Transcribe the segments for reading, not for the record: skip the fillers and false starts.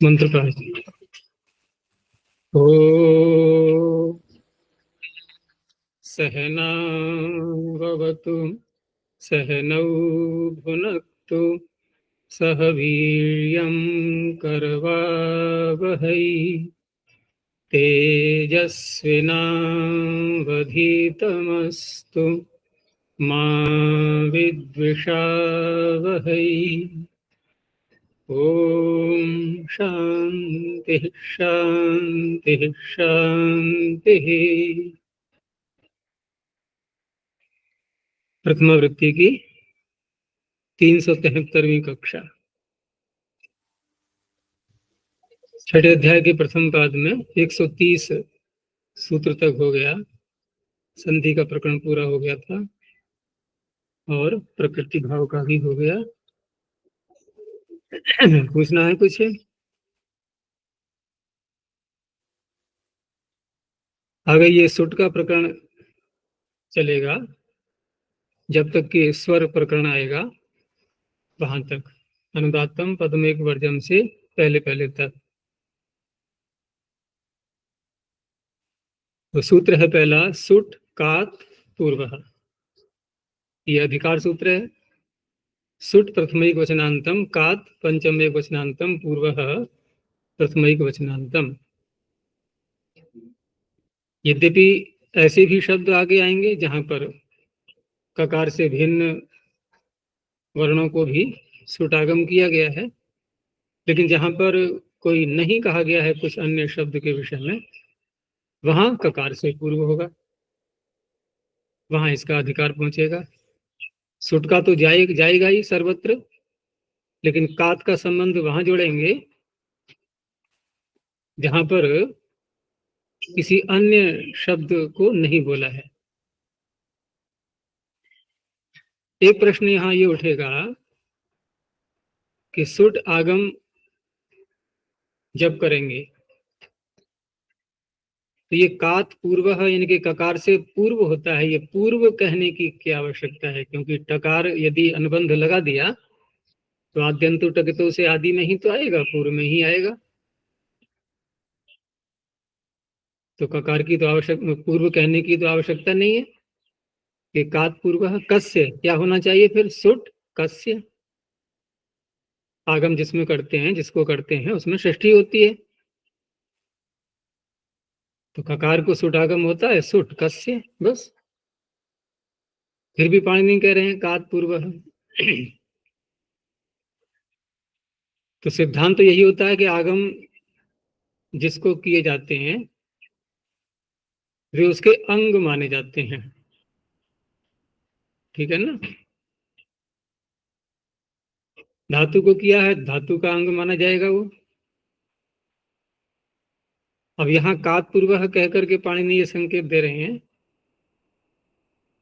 मंत्र का ओ सहनावतु सहनौ भुनक्तु सह वीर्यं करवावहै तेजस्विनावधीतमस्तु मा विद्विषावहै। ओम शांति शांति शांति। प्रथमा वृत्ति की 373वीं कक्षा, छठे अध्याय के प्रथम पाद में 130 सूत्र तक हो गया। संधि का प्रकरण पूरा हो गया था और प्रकृति भाव का भी हो गया। पूछना है कुछ? आगे ये सुट का प्रकरण चलेगा जब तक कि स्वर प्रकरण आएगा, वहां तक अनुदात्तम पदमेक वर्जम से पहले पहले तक। तो सूत्र है पहला, सुट कात पूर्व। ये अधिकार सूत्र है। सुट प्रथमैक वचनांतम, कात पंचमैक वचनांतम, पूर्व प्रथमैक वचनांतम। यद्यपि ऐसे भी शब्द आगे आएंगे जहां पर ककार से भिन्न वर्णों को भी सुटागम किया गया है, लेकिन जहां पर कोई नहीं कहा गया है कुछ अन्य शब्द के विषय में, वहां ककार से पूर्व होगा, वहां इसका अधिकार पहुंचेगा। सुट का तो जाएगा ही सर्वत्र, लेकिन कात का संबंध वहां जोड़ेंगे जहां पर किसी अन्य शब्द को नहीं बोला है। एक प्रश्न यहां ये उठेगा कि सुट आगम जब करेंगे तो ये कात पूर्व है, यानी कि ककार से पूर्व होता है, ये पूर्व कहने की क्या आवश्यकता है? क्योंकि टकार यदि अनुबंध लगा दिया तो आद्यंतु टकितो से आदि में ही तो आएगा, पूर्व में ही आएगा। तो ककार की तो पूर्व कहने की तो आवश्यकता नहीं है कि कात पूर्व कस्य, क्या होना चाहिए फिर? सुट कस्य। आगम जिसमें करते हैं, जिसको करते हैं, उसमें षष्ठी होती है, तो ककार को सुटागम होता है सुट कस्य, बस। फिर भी पाणिनि कह रहे हैं कात पूर्व। तो सिद्धांत तो यही होता है कि आगम जिसको किए जाते हैं वे उसके अंग माने जाते हैं, ठीक है ना? धातु को किया है, धातु का अंग माना जाएगा वो। अब यहाँ कात पूर्व कह करके पाणिनि ये संकेत दे रहे हैं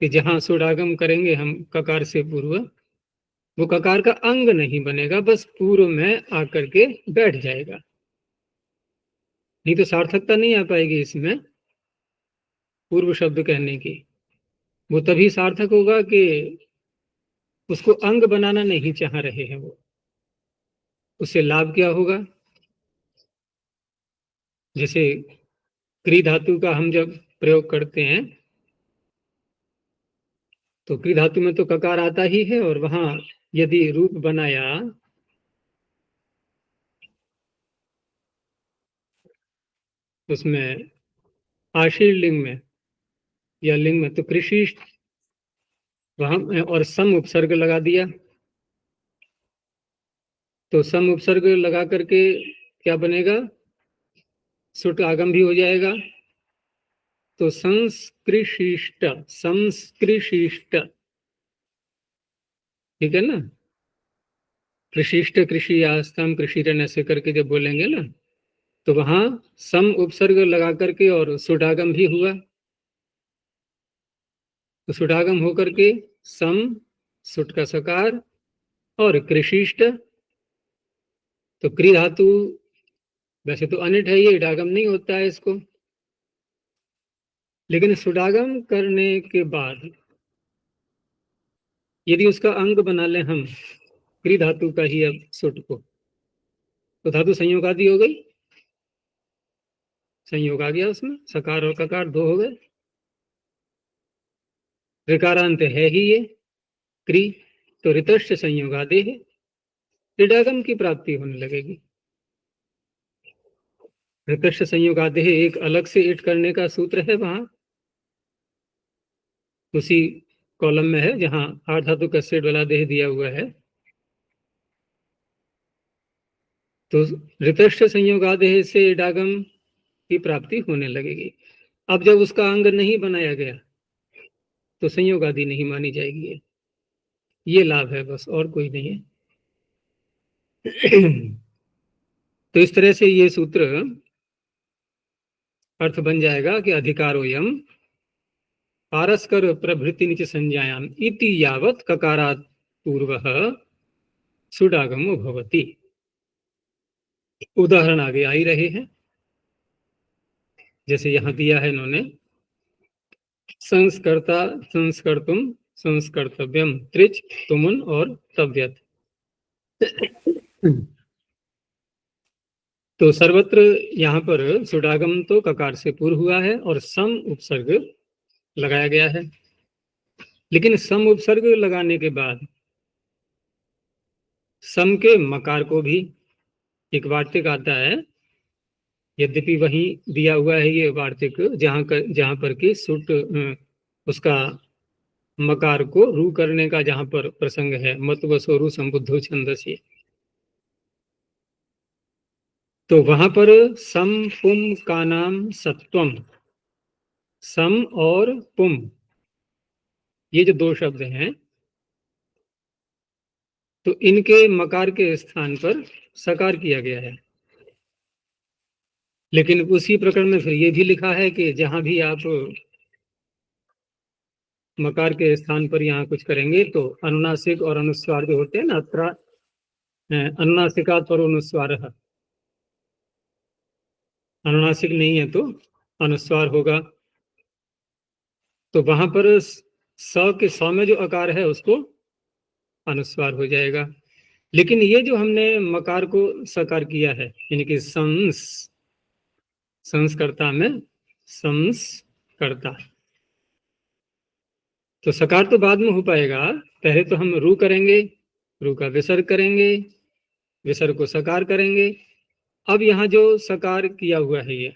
कि जहां सुडागम करेंगे हम ककार से पूर्व, वो ककार का अंग नहीं बनेगा, बस पूर्व में आकर के बैठ जाएगा। नहीं तो सार्थकता नहीं आ पाएगी इसमें पूर्व शब्द कहने की। वो तभी सार्थक होगा कि उसको अंग बनाना नहीं चाह रहे हैं वो। उससे लाभ क्या होगा? जैसे क्री धातु का हम जब प्रयोग करते हैं तो क्री धातु में तो ककार आता ही है, और वहां यदि रूप बनाया उसमें आशीर लिंग में या लिंग में, तो कृषि वहां और सम उपसर्ग लगा दिया, तो सम उपसर्ग लगा करके क्या बनेगा? सुट आगम भी हो जाएगा। तो संस्कृशिष्ट, संस्कृशिष्ट, ठीक है ना? कृषिष्ट, कृषि आस्तम, कृषिरन, ऐसे करके जब बोलेंगे ना, तो वहां सम उपसर्ग लगा करके और सुडागम भी हुआ। तो सुडागम होकर के सम, सुट का सकार, और कृषिष्ट, तो क्री धातु वैसे तो अनिट है, ये इडागम नहीं होता है इसको, लेकिन सुडागम करने के बाद यदि उसका अंग बना ले हम क्री धातु का ही अब सुट को, तो धातु संयोग आदि हो गई, संयोग आ गया उसमें, सकार और ककार दो हो गए। ऋकारांत है ही ये क्री, तो ऋतश्च संयोगादे है, ऋडागम की प्राप्ति होने लगेगी। ऋतश्च संयोगादे एक अलग से इट करने का सूत्र है, वहां उसी कॉलम में है जहां आठ धातु का सेट वाला देह दिया हुआ है। तो ऋतश्च संयोगादेह से ऋडागम की प्राप्ति होने लगेगी। अब जब उसका अंग नहीं बनाया गया तो संयोग आदि नहीं मानी जाएगी। ये लाभ है बस, और कोई नहीं है। तो इस तरह से ये सूत्र अर्थ बन जाएगा कि अधिकारोयम पारस्कर प्रभृति नीच संज्ञायाम इति यावत ककारात् पूर्वः सुडागमो भवति। उदाहरण आगे आ ही रहे हैं, जैसे यहां दिया है इन्होंने, संस्कर्ता संस्कर्तुम संस्कर्तव्यम त्रिच तुमुन और तव्यत। तो सर्वत्र यहाँ पर सुडागम तो ककार से पूर्व हुआ है और सम उपसर्ग लगाया गया है, लेकिन सम उपसर्ग लगाने के बाद सम के मकार को भी एक वार्तिक आता है, यद्यपि वही दिया हुआ है ये वार्तिक जहां पर कि सुट उसका मकार को रू करने का जहां पर प्रसंग है, मत वसोरु संबुद्धो छंदसी, तो वहां पर सम पुम का नाम सत्वम, सम और पुम ये जो दो शब्द हैं, तो इनके मकार के स्थान पर सकार किया गया है। लेकिन उसी प्रकरण में फिर ये भी लिखा है कि जहां भी आप मकार के स्थान पर यहाँ कुछ करेंगे तो अनुनासिक और अनुस्वार जो होते हैं ना, अत्र अनुनासिकात् पर अनुस्वार, अनुनासिक नहीं है तो अनुस्वार होगा, तो वहां पर स के स में जो अकार है उसको अनुस्वार हो जाएगा। लेकिन ये जो हमने मकार को सकार किया है, यानी कि संस्कर्ता में संस्कर्ता, तो सकार तो बाद में हो पाएगा, पहले तो हम रू करेंगे, रू का विसर्ग करेंगे, विसर्ग को सकार करेंगे। अब यहाँ जो सकार किया हुआ है ये,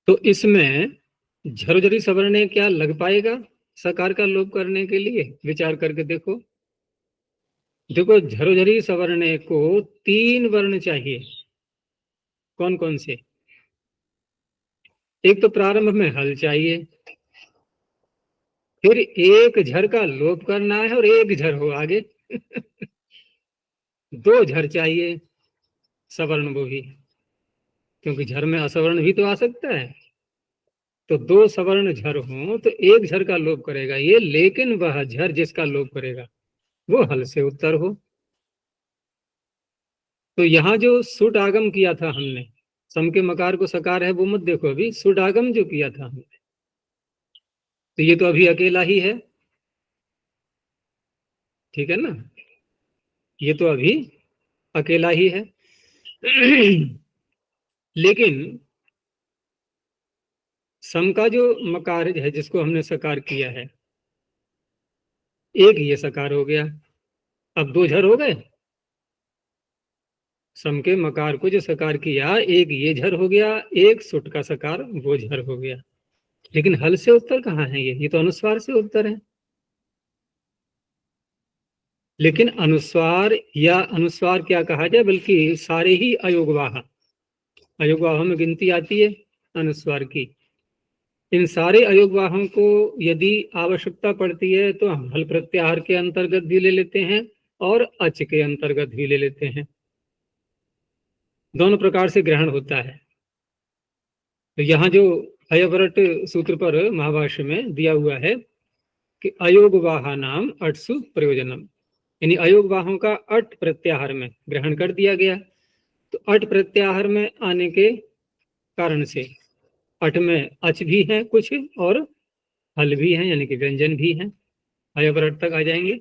तो इसमें झरझरी सवर्ण क्या लग पाएगा सकार का लोप करने के लिए? विचार करके देखो। देखो झरझरी सवर्ण को 3 वर्ण चाहिए। कौन कौन से? एक तो प्रारंभ में हल चाहिए, फिर एक झर का लोप करना है और एक झर हो आगे। 2 झर चाहिए सवर्ण वो भी, क्योंकि झर में असवर्ण भी तो आ सकता है। तो 2 सवर्ण झर हो तो एक झर का लोप करेगा ये, लेकिन वह झर जिसका लोप करेगा वो हल से उत्तर हो। तो यहाँ जो सुट आगम किया था हमने, सम के मकार को सकार है वो मत देखो, अभी सुट आगम जो किया था हमने, तो ये तो अभी अकेला ही है, ठीक है ना, ये तो अभी अकेला ही है। लेकिन सम का जो मकार है जिसको हमने सकार किया है, एक ये सकार हो गया, अब 2 झर हो गए। सम के मकार को जो सकार किया, एक ये झर हो गया, एक सुट का सकार वो झर हो गया। लेकिन हल से उत्तर कहाँ है? ये तो अनुस्वार से उत्तर है। लेकिन अनुस्वार या अनुस्वार क्या कहा जाए, बल्कि सारे ही अयोगवाह, अयोगवाहों में गिनती आती है अनुस्वार की। इन सारे अयोगवाहों को यदि आवश्यकता पड़ती है तो हम हल प्रत्याहार के अंतर्गत भी ले लेते हैं और अच के अंतर्गत भी ले लेते हैं, दोनों प्रकार से ग्रहण होता है। तो यहाँ जो अयवरट सूत्र पर महाभाष्य में दिया हुआ है कि अयोगवाहा नाम अटसु प्रयोजनम, यानी अयोगवाहों का अट प्रत्याहार में ग्रहण कर दिया गया। तो अट प्रत्याहार में आने के कारण से अट में अच भी है कुछ और हल भी है, यानी कि व्यंजन भी है, अयवरट तक आ जाएंगे।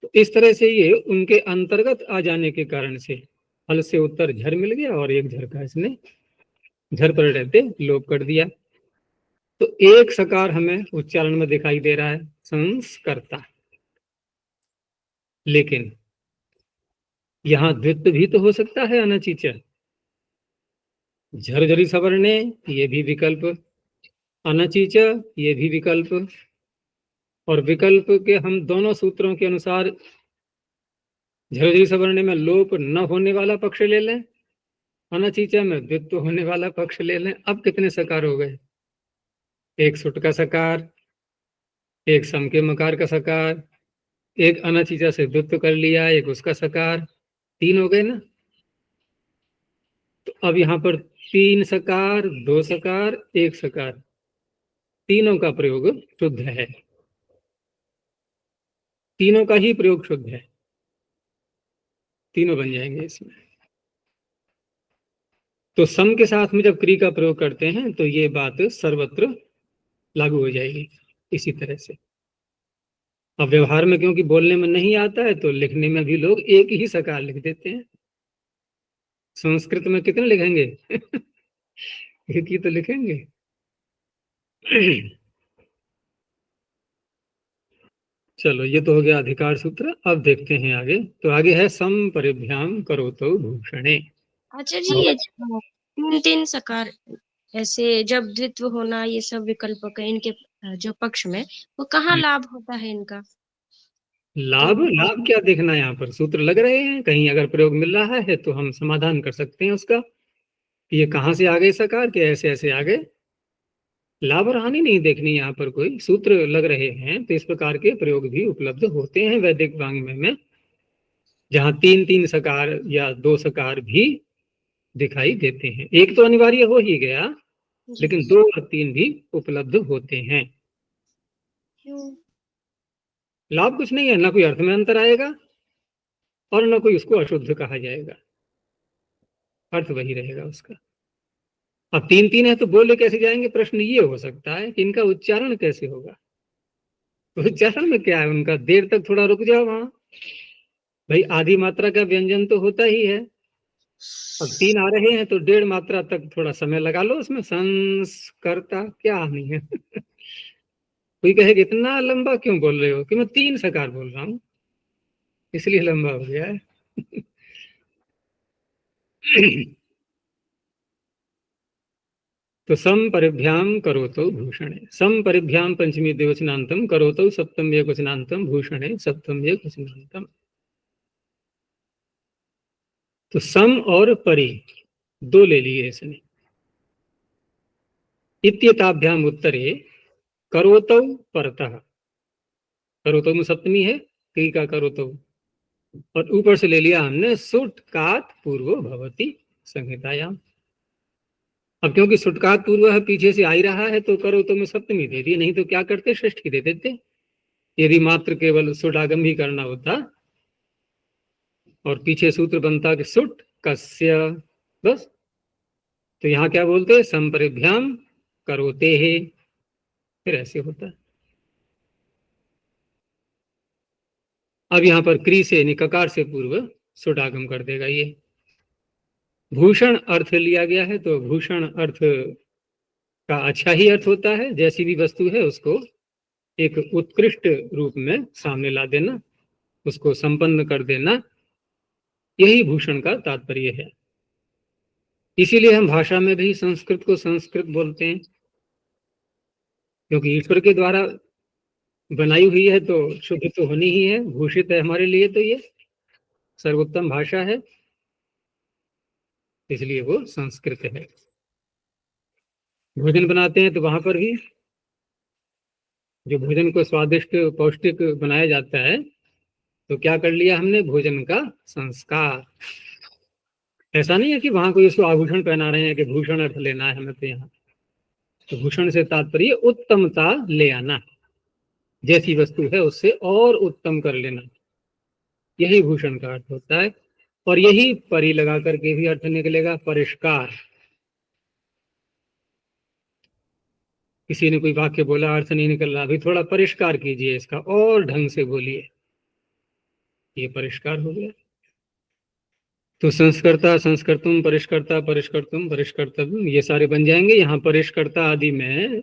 तो इस तरह से ये उनके अंतर्गत आ जाने के कारण से हल से उत्तर झर मिल गया और एक झर का इसने झर पर रहते लोप कर दिया। तो एक सकार हमें उच्चारण में दिखाई दे रहा है, संस्कर्ता। लेकिन यहां द्वित्व भी तो हो सकता है, अनचीच, झरझरी सवर्णे ये भी विकल्प, अनचीच ये भी विकल्प, और विकल्प के हम दोनों सूत्रों के अनुसार झरझरी सवर्णे में लोप न होने वाला पक्ष ले लें, अनचीचा में द्वित्व होने वाला पक्ष ले लें। अब कितने सकार हो गए? एक सुट का सकार, एक सम के मकार का सकार, एक अनचीचा से द्वित्व कर लिया, एक उसका सकार, 3 हो गए ना। तो अब यहाँ पर 3 सकार, 2 सकार, 1 सकार, तीनों का प्रयोग शुद्ध है, तीनों का ही प्रयोग शुद्ध है, तीनों बन जाएंगे इसमें। तो सम के साथ में जब क्री का प्रयोग करते हैं तो ये बात सर्वत्र लागू हो जाएगी इसी तरह से। अब व्यवहार में क्योंकि बोलने में नहीं आता है तो लिखने में भी लोग एक ही सकार लिख देते हैं। संस्कृत में कितने लिखेंगे? एक ही तो लिखेंगे। चलो, ये तो हो गया अधिकार सूत्र। अब देखते हैं आगे। तो आगे है सम परिभ्याम करोतो भूषणे। आचार्य जी, ये तीन तीन सकार ऐसे जब द्वित्व होना ये सब विकल्प के इनके जो पक्ष में, वो कहाँ लाभ होता है इनका? लाभ लाभ क्या देखना है? यहाँ पर सूत्र लग रहे हैं, कहीं अगर प्रयोग मिल रहा है तो हम समाधान कर सकते हैं उसका, ये कहाँ से आ गए सकार के, ऐसे ऐसे आ गए। लाभ और हानि नहीं देखनी यहाँ पर, कोई सूत्र लग रहे हैं तो इस प्रकार के प्रयोग भी उपलब्ध होते हैं वैदिक वाङ्मय में, जहाँ 3 3 सकार या 2 सकार भी दिखाई देते हैं। एक तो अनिवार्य हो ही गया, लेकिन 2 और 3 भी उपलब्ध होते हैं। क्यों? लाभ कुछ नहीं है, ना कोई अर्थ में अंतर आएगा और ना कोई उसको अशुद्ध कहा जाएगा, अर्थ वही रहेगा उसका। अब 3 3 है तो बोले कैसे जाएंगे? प्रश्न ये हो सकता है कि इनका उच्चारण कैसे होगा। उच्चारण में क्या है उनका? देर तक थोड़ा रुक जाओ वहां, भाई आधी मात्रा का व्यंजन तो होता ही है। अब 3 आ रहे हैं तो 1.5 मात्रा तक थोड़ा समय लगा लो उसमें। संस्कर्ता क्या नहीं है। कोई कहेगा इतना लंबा क्यों बोल रहे हो? कि मैं 3 सकार बोल रहा हूँ इसलिए लंबा हो गया है। तो सम परिभ्याम करोतो भूषणे, सम परिभ्याम पंचमी द्विवचनांतम, करोतो सप्तम एकवचनांतम, भूषणे सप्तम एकवचनांतम। तो सम और परि दो ले लिए इसने। इत्येताभ्याम उत्तरे करोतौ परतः, करोतौ में सप्तमी है, कई का करोतौ, और ऊपर से ले लिया हमने सुट कात पूर्वो भवति संहितायाम। अब क्योंकि सुटकात पूर्व है, पीछे से आ ही रहा है, तो करोतौ में सप्तमी दे दी, नहीं तो क्या करते? षष्ठी दे देते। यदि मात्र केवल सुडागम ही करना होता और पीछे सूत्र बनता कि सुट कस्य, बस। तो यहाँ क्या बोलते? संपरिभ्याम करोते है, फिर ऐसे होता है। अब यहाँ पर क्री से यानी ककार से पूर्व सुडागम कर देगा ये। भूषण अर्थ लिया गया है तो भूषण अर्थ का अच्छा ही अर्थ होता है, जैसी भी वस्तु है उसको एक उत्कृष्ट रूप में सामने ला देना, उसको संपन्न कर देना, यही भूषण का तात्पर्य है। इसीलिए हम भाषा में भी संस्कृत को संस्कृत बोलते हैं, क्योंकि ईश्वर के द्वारा बनाई हुई है तो शुद्ध तो होनी ही है, भूषित है हमारे लिए, तो ये सर्वोत्तम भाषा है, इसलिए वो संस्कृत है। भोजन बनाते हैं तो वहां पर भी जो भोजन को स्वादिष्ट पौष्टिक बनाया जाता है तो क्या कर लिया हमने? भोजन का संस्कार। ऐसा नहीं है कि वहां कोई उसको आभूषण पहना रहे हैं कि भूषण अर्थ लेना है हमें, तो यहाँ तो भूषण से तात्पर्य उत्तमता ले आना, जैसी वस्तु है उससे और उत्तम कर लेना, यही भूषण का अर्थ होता है। और यही परि लगा करके भी अर्थ निकलेगा परिष्कार। किसी ने कोई वाक्य बोला, अर्थ नहीं निकल रहा, अभी थोड़ा परिष्कार कीजिए इसका और ढंग से बोलिए, ये परिष्कार हो गया। तो संस्कर्ता, संस्कर्तुम, परिष्कर्ता, परिष्कर्तुम, परिष्कर्तव्यम, ये सारे बन जाएंगे। यहाँ परिष्कर्ता आदि में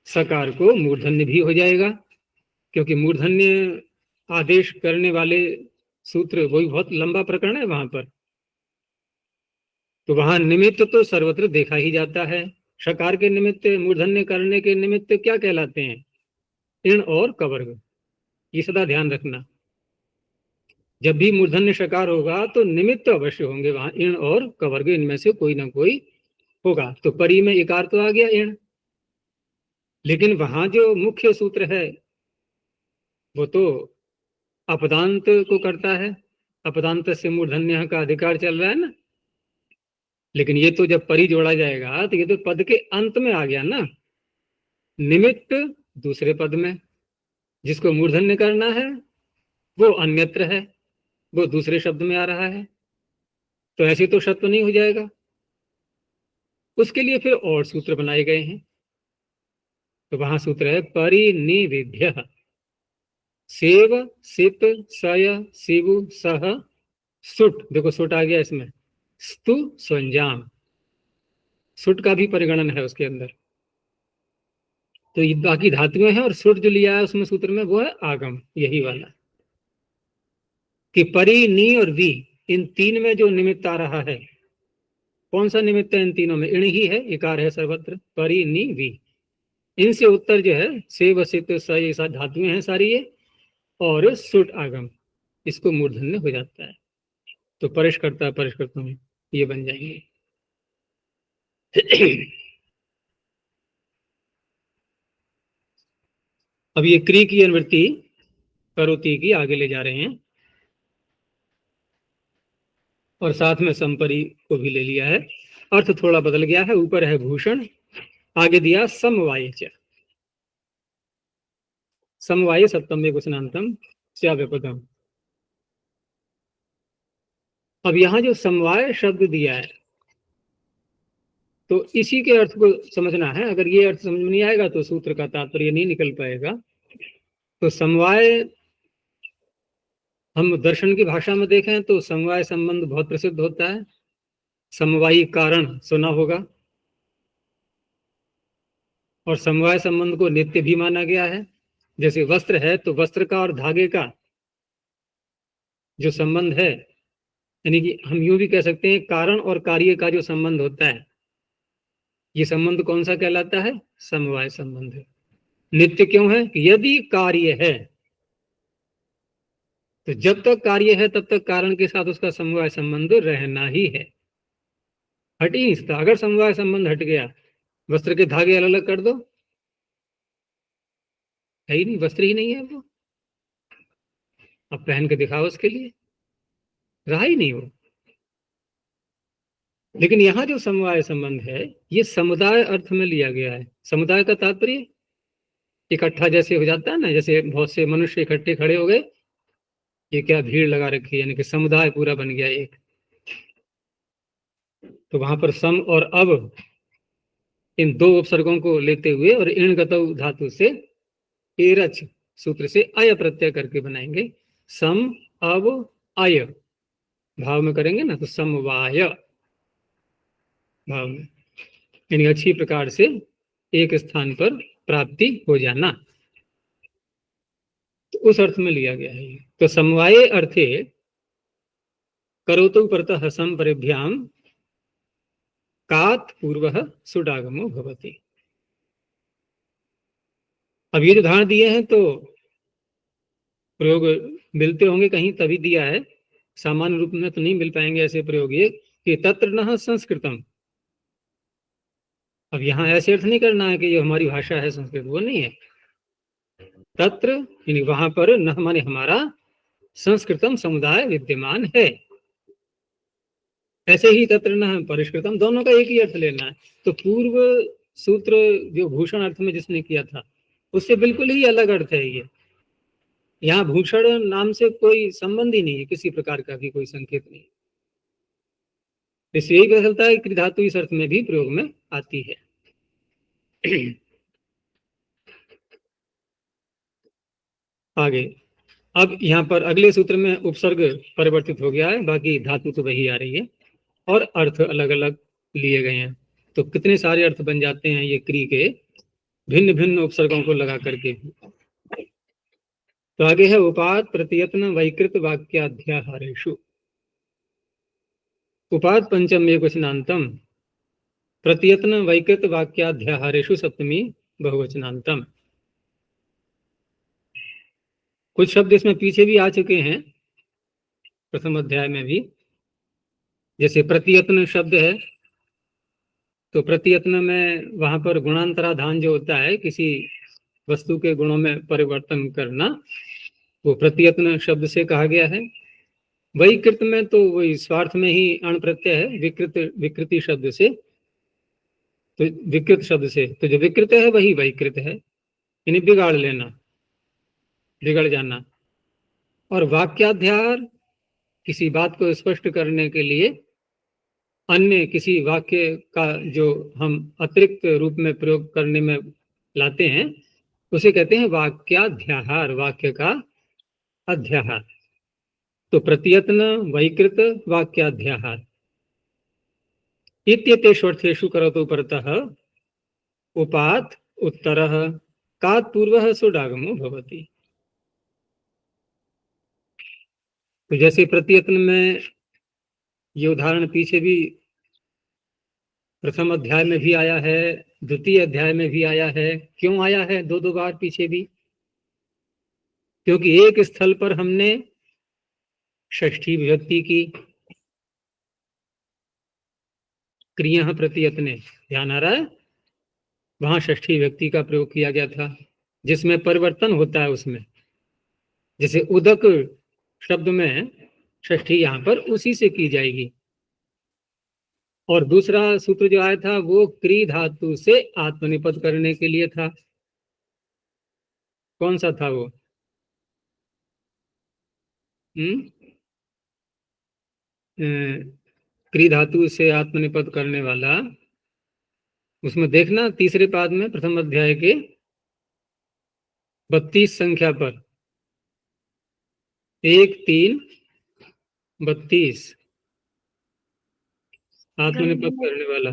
सकार को मूर्धन्य भी हो जाएगा, क्योंकि मूर्धन्य आदेश करने वाले सूत्र वही बहुत लंबा प्रकरण है वहां पर। तो वहां निमित्त तो सर्वत्र देखा ही जाता है। शकार के निमित्त, मूर्धन्य करने के निमित्त क्या कहलाते हैं? इण और कवर्ग। ये सदा ध्यान रखना, जब भी मूर्धन्य शकार होगा तो निमित्त अवश्य होंगे वहां, इण और कवर्ग, इनमें से कोई ना कोई होगा। तो परी में इकार तो आ गया इण, लेकिन वहां जो मुख्य सूत्र है वो तो अपदांत को करता है। अपदांत से मूर्धन्य का अधिकार चल रहा है ना। लेकिन ये तो जब परी जोड़ा जाएगा तो ये तो पद के अंत में आ गया ना। निमित्त दूसरे पद में, जिसको मूर्धन्य करना है वो अन्यत्र है, वो दूसरे शब्द में आ रहा है। तो ऐसे तो शब्द नहीं हो जाएगा। उसके लिए फिर और सूत्र बनाए गए हैं। तो वहां सूत्र है परिनिविध्य, सेव, सित, सय, शिवु, सह, सुट। देखो सुट आ गया इसमें। स्तु, स्वंजाम, सुट का भी परिगणन है उसके अंदर। तो ये बाकी धातुएं हैं, और सुट जो लिया है उसमें सूत्र में वो है आगम, यही वाला। कि परि, नी और वी, इन तीन में जो निमित्त आ रहा है, कौन सा निमित्त है इन तीनों में? इण ही है, इकार है सर्वत्र। परि, नी, वी, इनसे उत्तर जो है से, वसित, स, ये सारी धातुएं हैं सारी ये, और सुट आगम, इसको मूर्धन्य हो जाता है। तो परिष्कर्ता, परिष्कृतम, ये बन जाएंगे। अब ये क्री की अनुवृत्ति करोति की आगे ले जा रहे हैं, और साथ में संपरी को भी ले लिया है। अर्थ थोड़ा बदल गया है, ऊपर है भूषण, आगे दिया समवाय च, समवाय सप्तम में कुशनांतम व्यापदम। अब यहां जो समवाय शब्द दिया है तो इसी के अर्थ को समझना है। अगर ये अर्थ समझ में नहीं आएगा तो सूत्र का तात्पर्य नहीं निकल पाएगा। तो समवाय, हम दर्शन की भाषा में देखें तो समवाय संबंध बहुत प्रसिद्ध होता है। समवायी कारण सुना होगा, और समवाय संबंध को नित्य भी माना गया है। जैसे वस्त्र है तो वस्त्र का और धागे का जो संबंध है, यानी कि हम यूं भी कह सकते हैं कारण और कार्य का जो संबंध होता है, ये संबंध कौन सा कहलाता है? समवाय संबंध है। नित्य क्यों है? कि यदि कार्य है तो जब तक कार्य है तब तक कारण के साथ उसका समवाय संबंध रहना ही है, हट ही नहीं सकता। अगर समवाय संबंध हट गया, वस्त्र के धागे अलग अलग कर दो, है ही नहीं, वस्त्र ही नहीं है वो, अब पहन के दिखाओ उसके लिए, रहा ही नहीं वो। लेकिन यहाँ जो समवाय संबंध है ये समुदाय अर्थ में लिया गया है। समुदाय का तात्पर्य इकट्ठा जैसे हो जाता है ना, जैसे बहुत से मनुष्य इकट्ठे खड़े हो गए, ये क्या भीड़ लगा रखी है, यानी कि समुदाय पूरा बन गया एक। तो वहां पर सम और अब, इन दो उपसर्गों को लेते हुए और इण गतौ धातु से एरच सूत्र से अय प्रत्यय करके बनाएंगे। सम, अब, अय भाव में करेंगे ना, तो समवाय भाव में, यानी अच्छी प्रकार से एक स्थान पर प्राप्ति हो जाना, तो उस अर्थ में लिया गया है। तो समवाये अर्थे करोतु परतः संपरिभ्याम कात पूर्वः सुडागमो भवति। अब ये जो उदाहरण दिए हैं तो प्रयोग मिलते होंगे कहीं, तभी दिया है, सामान्य रूप में तो नहीं मिल पाएंगे ऐसे प्रयोग। ये कि तत्र न संस्कृतम, अब यहाँ ऐसे अर्थ नहीं करना है कि ये हमारी भाषा है संस्कृत, वो नहीं है। तत्र यानी वहां पर, न माने हमारा, संस्कृतम समुदाय विद्यमान है। ऐसे ही तत्र न परिष्कृतम, दोनों का एक ही अर्थ लेना है। तो पूर्व सूत्र जो भूषण अर्थ में जिसने किया था उससे बिल्कुल ही अलग अर्थ है ये। यहाँ भूषण नाम से कोई संबंध ही नहीं है, किसी प्रकार का भी कोई संकेत नहीं। इससे यही पता चलता है कि धातु इस अर्थ में भी प्रयोग में आती है। आगे अब यहाँ पर अगले सूत्र में उपसर्ग परिवर्तित हो गया है, बाकी धातु तो वही आ रही है और अर्थ अलग अलग लिए गए हैं। तो कितने सारे अर्थ बन जाते हैं ये क्री के भिन्न भिन्न उपसर्गों को लगा करके। तो आगे है उपात प्रत्यत्न वैकृत वाक्याध्याहारेषु। उपात पंचम एकवचनांतम, प्रत्यत्न वैकृत वाक्याध्याहारेषु सप्तमी बहुवचनांतम। कुछ शब्द इसमें पीछे भी आ चुके हैं प्रथम अध्याय में भी, जैसे प्रत्यत्न शब्द है तो प्रत्यत्न में वहां पर गुणांतराधान जो होता है, किसी वस्तु के गुणों में परिवर्तन करना, वो प्रत्यत्न शब्द से कहा गया है। वैकृत में तो वही स्वार्थ में ही अण प्रत्यय है, विकृति शब्द से, तो विकृत शब्द से, तो जो विकृत है वही वैकृत है, यानी बिगाड़ लेना, बिगड़ जाना। और वाक्याध्यार किसी बात को स्पष्ट करने के लिए अन्य किसी वाक्य का जो हम अतिरिक्त रूप में प्रयोग करने में लाते हैं उसे कहते हैं वाक्याध्याहार, वाक्य का अध्याहार। तो प्रत्यत्न वैकृत वाक्याध्याहार इत्येतेष्वर्थेषु करोतु परतः उपात उत्तरः कात् पूर्वः सुडागमो भवति। तो जैसे प्रत्यत्न में ये उदाहरण पीछे भी प्रथम अध्याय में भी आया है, द्वितीय अध्याय में भी आया है। क्यों आया है दो दो बार पीछे भी? क्योंकि एक स्थल पर हमने षष्ठी विभक्ति की, क्रिया प्रत्यत्ने, ध्यान आ रहा है, वहां षष्ठी विभक्ति का प्रयोग किया गया था जिसमें परिवर्तन होता है उसमें। जैसे उदक शब्द में षष्ठी यहां पर उसी से की जाएगी। और दूसरा सूत्र जो आया था वो क्री धातु से आत्मनिपद करने के लिए था। कौन सा था वो? क्री धातु से आत्मनिपद करने वाला, उसमें देखना तीसरे पाद में प्रथम अध्याय के 32 संख्या पर, 1 3 32 आत्मनिपद करने वाला।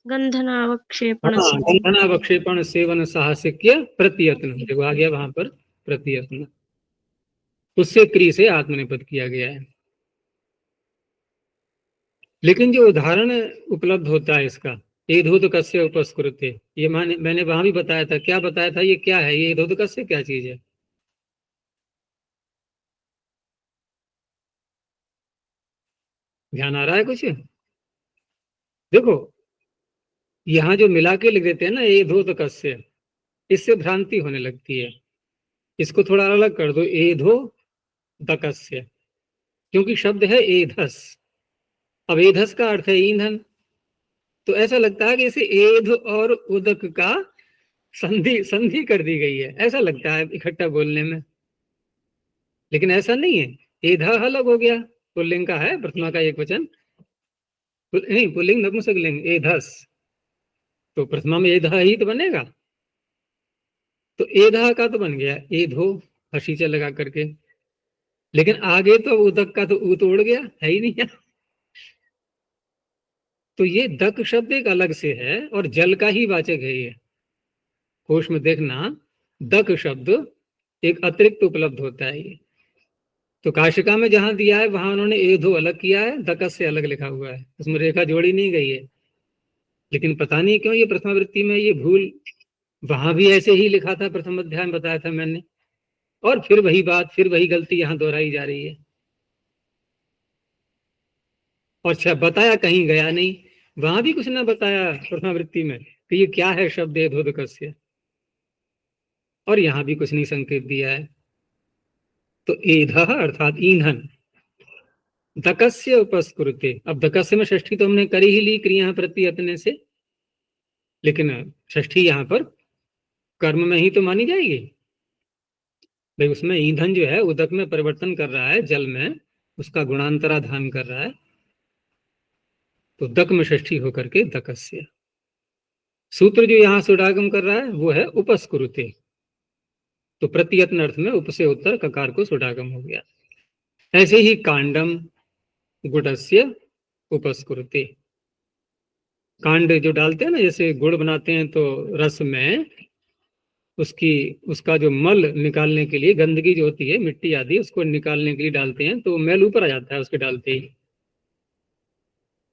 गंधनावक्षेपण हाँ, गंधनावक्षेपण सेवन साहसिक्य प्रत्यत्न, देखो आ गया वहां पर प्रत्यत्न, उससे क्री से आत्मनिपद किया गया है। लेकिन जो उदाहरण उपलब्ध होता है इसका, एधोदकस्य उपस्कृते, ये मैंने वहां भी बताया था। क्या बताया था? ये क्या है? ये एधोदकस्य क्या चीज है? ध्यान आ रहा है कुछ? देखो यहाँ जो मिला के लिख देते हैं ना एधोदकस्य, इससे भ्रांति होने लगती है। इसको थोड़ा अलग कर दो, एधो दकस्य, क्योंकि शब्द है एधस। अब एधस का अर्थ है ईंधन, तो ऐसा लगता है कि इसे एध और उदक का संधि संधि कर दी गई है, ऐसा लगता है इकट्ठा बोलने में। लेकिन ऐसा नहीं है, एधा अलग हो गया, पुल्लिंग का है, प्रथमा का एक वचन, नहीं पुल्लिंग नपुंसकलिंग एधस, तो प्रथमा में एधा ही तो बनेगा, तो एधा का तो बन गया एधो, हशीचा लगा करके। लेकिन आगे तो उदक का तो ऊ तो उड़ गया, है ही नहीं है। तो ये दक शब्द एक अलग से है और जल का ही वाचक है ये। कोश में देखना, दक शब्द एक अतिरिक्त उपलब्ध होता है ये। तो काशिका में जहां दिया है वहां उन्होंने एधो अलग किया है, दकस से अलग लिखा हुआ है, उसमें रेखा जोड़ी नहीं गई है। लेकिन पता नहीं क्यों ये प्रथमा वृत्ति में ये भूल, वहां भी ऐसे ही लिखा था, प्रथम अध्याय में बताया था मैंने, और फिर वही बात, फिर वही गलती यहाँ दोहराई जा रही है। और अच्छा बताया कहीं गया नहीं, वहां भी कुछ ना बताया प्रथमा वृत्ति में कि ये क्या है शब्द एधोदकस्य, और यहाँ भी कुछ नहीं संकेत दिया है। तो एध अर्थात ईंधन, दकस्य उपस्कुरुते, अब दकस्य में षष्ठी तो हमने करी ही ली क्रिया प्रत्यत्ने से, लेकिन षष्ठी यहाँ पर कर्म में ही तो मानी जाएगी भाई। उसमें ईंधन जो है उदक में परिवर्तन कर रहा है, जल में उसका गुणांतराधान कर रहा है, तो दक में षष्ठी होकर के दकस्य। सूत्र जो यहाँ सुडागम कर रहा है वो है उपस्कुरुते, तो प्रत्ययत्न अर्थ में उप से उत्तर ककार को सुडागम हो गया। ऐसे ही कांडम गुडस्य उपस्कृते, कांड जो डालते हैं ना, जैसे गुड़ बनाते हैं तो रस में उसका जो मल निकालने के लिए, गंदगी जो होती है मिट्टी आदि, उसको निकालने के लिए डालते हैं तो मैल ऊपर आ जाता है उसके डालते ही।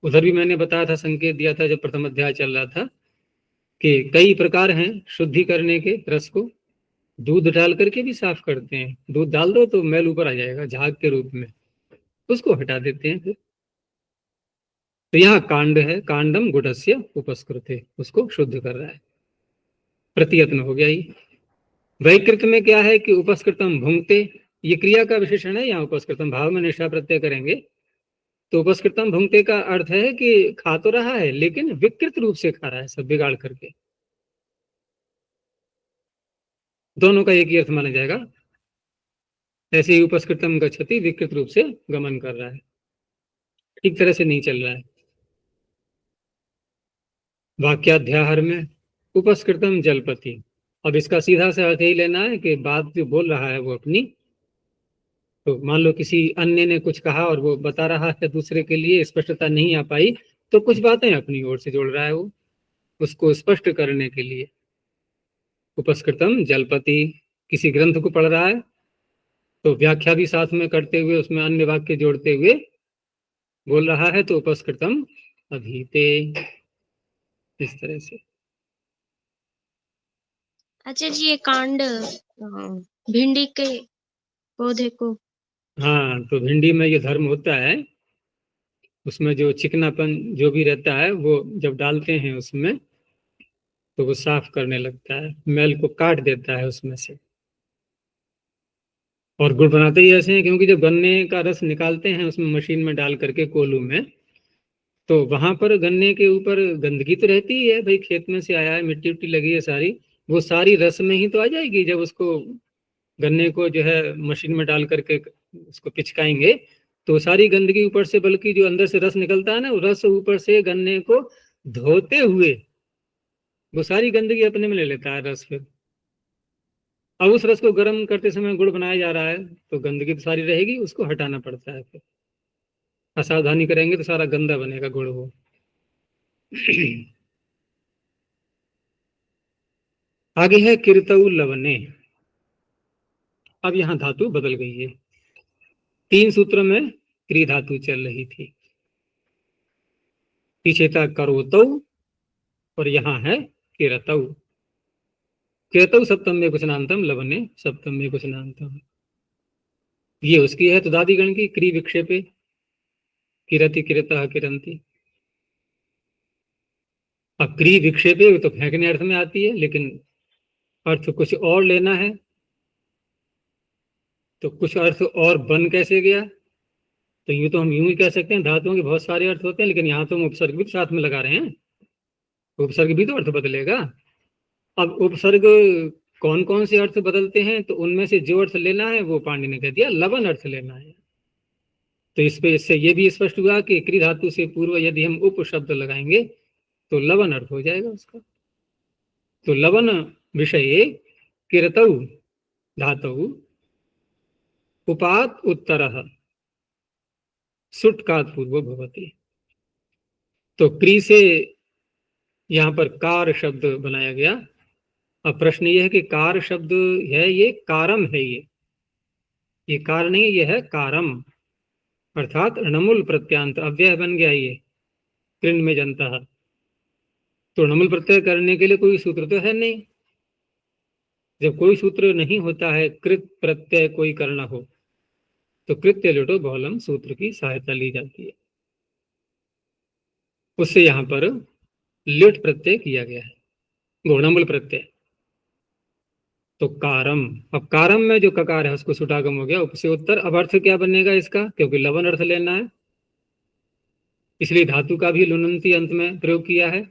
उधर भी मैंने बताया था, संकेत दिया था जब प्रथम अध्याय चल रहा था कि कई प्रकार हैं शुद्धि करने के। रस को दूध डाल करके भी साफ करते हैं, दूध डाल दो तो मैल ऊपर आ जाएगा झाग के रूप में, उसको हटा देते हैं फिर। तो यहाँ कांड है, कांडम गुडस्य उपस्कृते, उसको शुद्ध कर रहा है, प्रतियत्न हो गया ही। वैकृत में क्या है कि उपस्कृतम भुंगते, ये क्रिया का विशेषण है। यहाँ उपस्कृतम भाव में निष्ठा प्रत्यय करेंगे तो उपस्कृतम भुंगते का अर्थ है कि खा तो रहा है लेकिन विकृत रूप से खा रहा है, सब बिगाड़ करके। दोनों का एक ही अर्थ माना जाएगा। ऐसे ही उपस्कृतम गच्छति, विकृत रूप से गमन कर रहा है, ठीक तरह से नहीं चल रहा है। वाक्याध्याहर में उपस्कृतम जलपति, अब इसका सीधा सा अर्थ यही लेना है कि बात जो बोल रहा है वो अपनी, तो मान लो किसी अन्य ने कुछ कहा और वो बता रहा है दूसरे के लिए, स्पष्टता नहीं आ पाई तो कुछ बातें अपनी ओर से जोड़ रहा है वो, उसको स्पष्ट करने के लिए। उपस्कृतम जलपति, किसी ग्रंथ को पढ़ रहा है तो व्याख्या भी साथ में करते हुए उसमें अन्य वाक्य जोड़ते हुए बोल रहा है, तो उपस्कृतम अधीते, इस तरह से। अच्छा जी, ये कांड भिंडी के पौधे को, हाँ, तो भिंडी में ये धर्म होता है, उसमें जो चिकनापन जो भी रहता है वो जब डालते हैं उसमें तो वो साफ करने लगता है, मैल को काट देता है उसमें से। और गुड़ बनाते ही ऐसे हैं क्योंकि जब गन्ने का रस निकालते हैं उसमें मशीन में डाल करके कोल्हू में, तो वहां पर गन्ने के ऊपर गंदगी तो रहती ही है भाई, खेत में से आया है, मिट्टी उट्टी लगी है सारी, वो सारी रस में ही तो आ जाएगी जब उसको गन्ने को जो है मशीन में डाल करके उसको पिचकाएंगे, तो सारी गंदगी ऊपर से, बल्कि जो अंदर से रस निकलता है ना, वो रस ऊपर से गन्ने को धोते हुए वो सारी गंदगी अपने में ले लेता है रस फिर। अब उस रस को गर्म करते समय गुड़ बनाया जा रहा है तो गंदगी तो सारी रहेगी, उसको हटाना पड़ता है फिर। असावधानी करेंगे तो सारा गंदा बनेगा गुड़ वो। आगे है किरतऊ लवने। अब यहाँ धातु बदल गई है, 3 सूत्र में क्री धातु चल रही थी, पीछे था करोतौ और यहाँ है किरतऊ। किरतऊ सप्तम में कुशनांतम, लवने सप्तम में कुशनांतम। ये उसकी है तो दादी गण की, क्री विक्षेपे, किरति किरतः किरंती। अब क्री विक्षेपे तो फेंकने अर्थ में आती है, लेकिन अर्थ कुछ और लेना है तो कुछ अर्थ और बन कैसे गया, तो यूं तो हम यूं ही कह सकते हैं धातुओं के बहुत सारे अर्थ होते हैं, लेकिन यहाँ तो हम उपसर्ग भी साथ में लगा रहे हैं, उपसर्ग भी तो अर्थ बदलेगा। अब उपसर्ग कौन कौन से अर्थ बदलते हैं, तो उनमें से जो अर्थ लेना है वो पाणिनि ने कह दिया लवन अर्थ लेना है। तो इससे ये भी स्पष्ट हुआ कि क्री धातु से पूर्व यदि हम उप शब्द लगाएंगे तो लवन अर्थ हो जाएगा उसका। तो लवन विषये किरतौ धातु उपात उत्तरः सुट का पूर्व भवति। तो क्री से यहाँ पर कार शब्द बनाया गया। अब प्रश्न ये है कि कार शब्द है, ये कारम है, ये कार नहीं, ये है कारम, अर्थात णमुल प्रत्यांत अव्यय बन गया ये कृण में जनता है। तो णमुल प्रत्यय करने के लिए कोई सूत्र तो है नहीं, जब कोई सूत्र नहीं होता है कृत प्रत्यय कोई करना हो तो कृत्य लुटो बहुलम सूत्र की सहायता ली जाती है, उससे यहाँ पर ल्युट प्रत्यय किया गया है, गुणमुल प्रत्यय। तो कारम, अब कारम में जो ककार है उसको सुटागम हो गया, उपसे उत्तर। अब अर्थ क्या बनेगा इसका, क्योंकि लवन अर्थ लेना है इसलिए धातु का भी लुनंती अंत में प्रयोग किया है।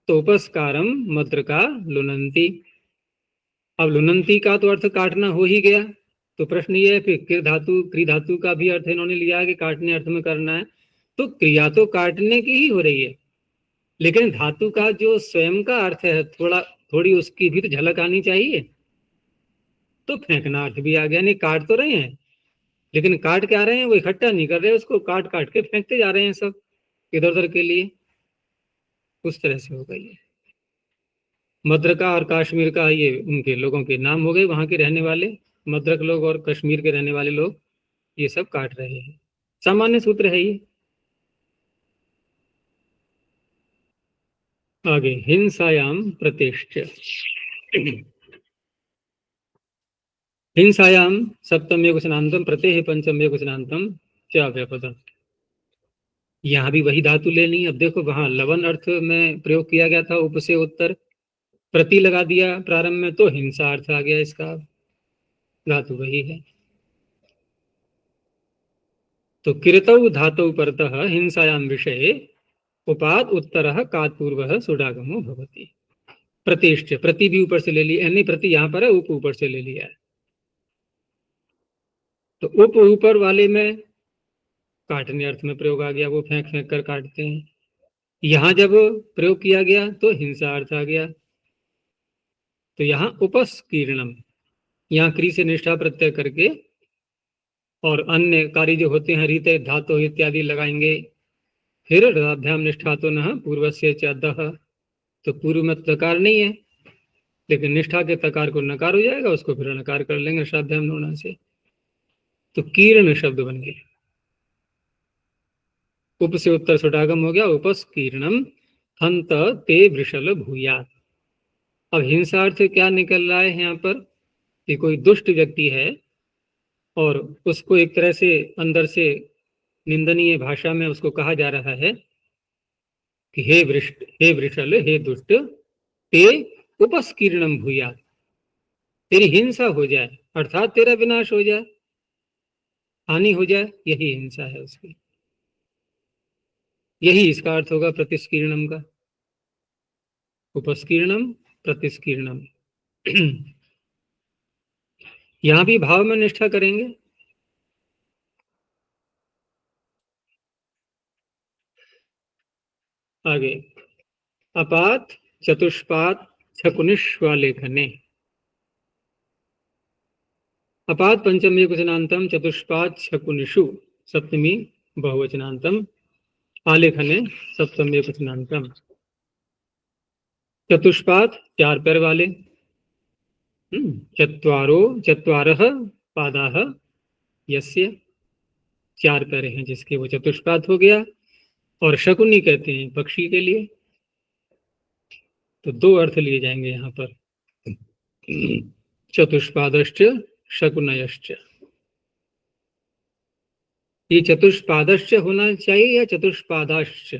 तो उपस्कारम मत्र का लुनंती। अब लुनंती का तो अर्थ काटना हो ही गया, तो प्रश्न ये है फिर क्री धातु का भी अर्थ इन्होंने लिया है कि काटने अर्थ में करना है, तो क्रिया तो काटने की ही हो रही है, लेकिन धातु का जो स्वयं का अर्थ है थोड़ी उसकी भी तो झलक आनी चाहिए। तो फेंकना अर्थ भी आ गया। नहीं काट तो रहे हैं, लेकिन काट क्या रहे हैं, वो इकट्ठा नहीं कर रहे, उसको काट काट के फेंकते जा रहे हैं सब इधर उधर के लिए। उस तरह से होगा ये। मद्रका और कश्मीर का ये उनके लोगों के नाम हो गए, वहां के रहने वाले मद्रक लोग और कश्मीर के रहने वाले लोग ये सब काट रहे हैं। सामान्य सूत्र है ये। आगे हिंसायाम प्रतिष्ठ। हिंसायाम सप्तम वचनांतम प्रत्यय पंचम वचनांतम च व्यापदम। यहाँ भी वही धातु लेनी। अब देखो वहां लवन अर्थ में प्रयोग किया गया था, उप से उत्तर प्रति लगा दिया प्रारंभ में, तो हिंसा अर्थ आ गया इसका। धातु वही है। तो किरतौ धातु परतः हिंसायाम विषये उपाद उत्तर कात पूर्व सुडागमो भवति। प्रतिष्ठ, प्रति भी ऊपर से ले लिया, नहीं प्रति यहाँ पर है, उप ऊपर से ले लिया है। तो उप ऊपर वाले में काटने अर्थ में प्रयोग आ गया, वो फेंक फेंक कर काटते हैं। यहां जब प्रयोग किया गया तो हिंसा अर्थ आ गया। तो यहाँ उपस्कीर्णम, यहाँ क्री से निष्ठा प्रत्यय करके और अन्य कार्य जो होते हैं रीते धातु इत्यादि लगाएंगे। फिर रदाभ्याम निष्ठा तो न पूर्व से चदह, तो पूर्व में तकार नहीं है, लेकिन निष्ठा के तकार को नकार हो जाएगा, उसको फिर नकार कर लेंगे रसाभ्याम नोना से। तो कीर्ण शब्द बन गया। उप से उत्तर सुडागम हो गया, उपस्कीर्णम हंत ते वृषल भूयात। अब हिंसार्थ क्या निकल रहा है यहाँ पर कि कोई दुष्ट व्यक्ति है और उसको एक तरह से अंदर से निंदनीय भाषा में उसको कहा जा रहा है कि हे वृष्ट, हे वृषल, हे दुष्ट, ते उपस्कीर्णम भूयात, तेरी हिंसा हो जाए, अर्थात तेरा विनाश हो जाए, हानि हो जाए, यही हिंसा है उसकी। यही इसका अर्थ होगा प्रतिस्कीर्णम का। उपस्कीर्णम प्रतिस्कीर्णम। यहां भी भाव में निष्ठा करेंगे। आगे अपात चतुष्पात छकुनिष्वालेखने। अपात पंचमी वचनांतम चतुष्पात छकुनिषु सप्तमी बहुवचनांतम आलेखने सप्तमी वचनांतम। चतुष्पात चार पैर वाले, चत्वारो चत्वारः पादाः यस्य, चार पैर हैं जिसके, वो चतुष्पाद हो गया। और शकुनी कहते हैं पक्षी के लिए। तो दो अर्थ लिए जाएंगे यहाँ पर, चतुष्पादश्च शकुनयश्च। ये चतुष्पादश्च होना चाहिए या चतुष्पादाश्च?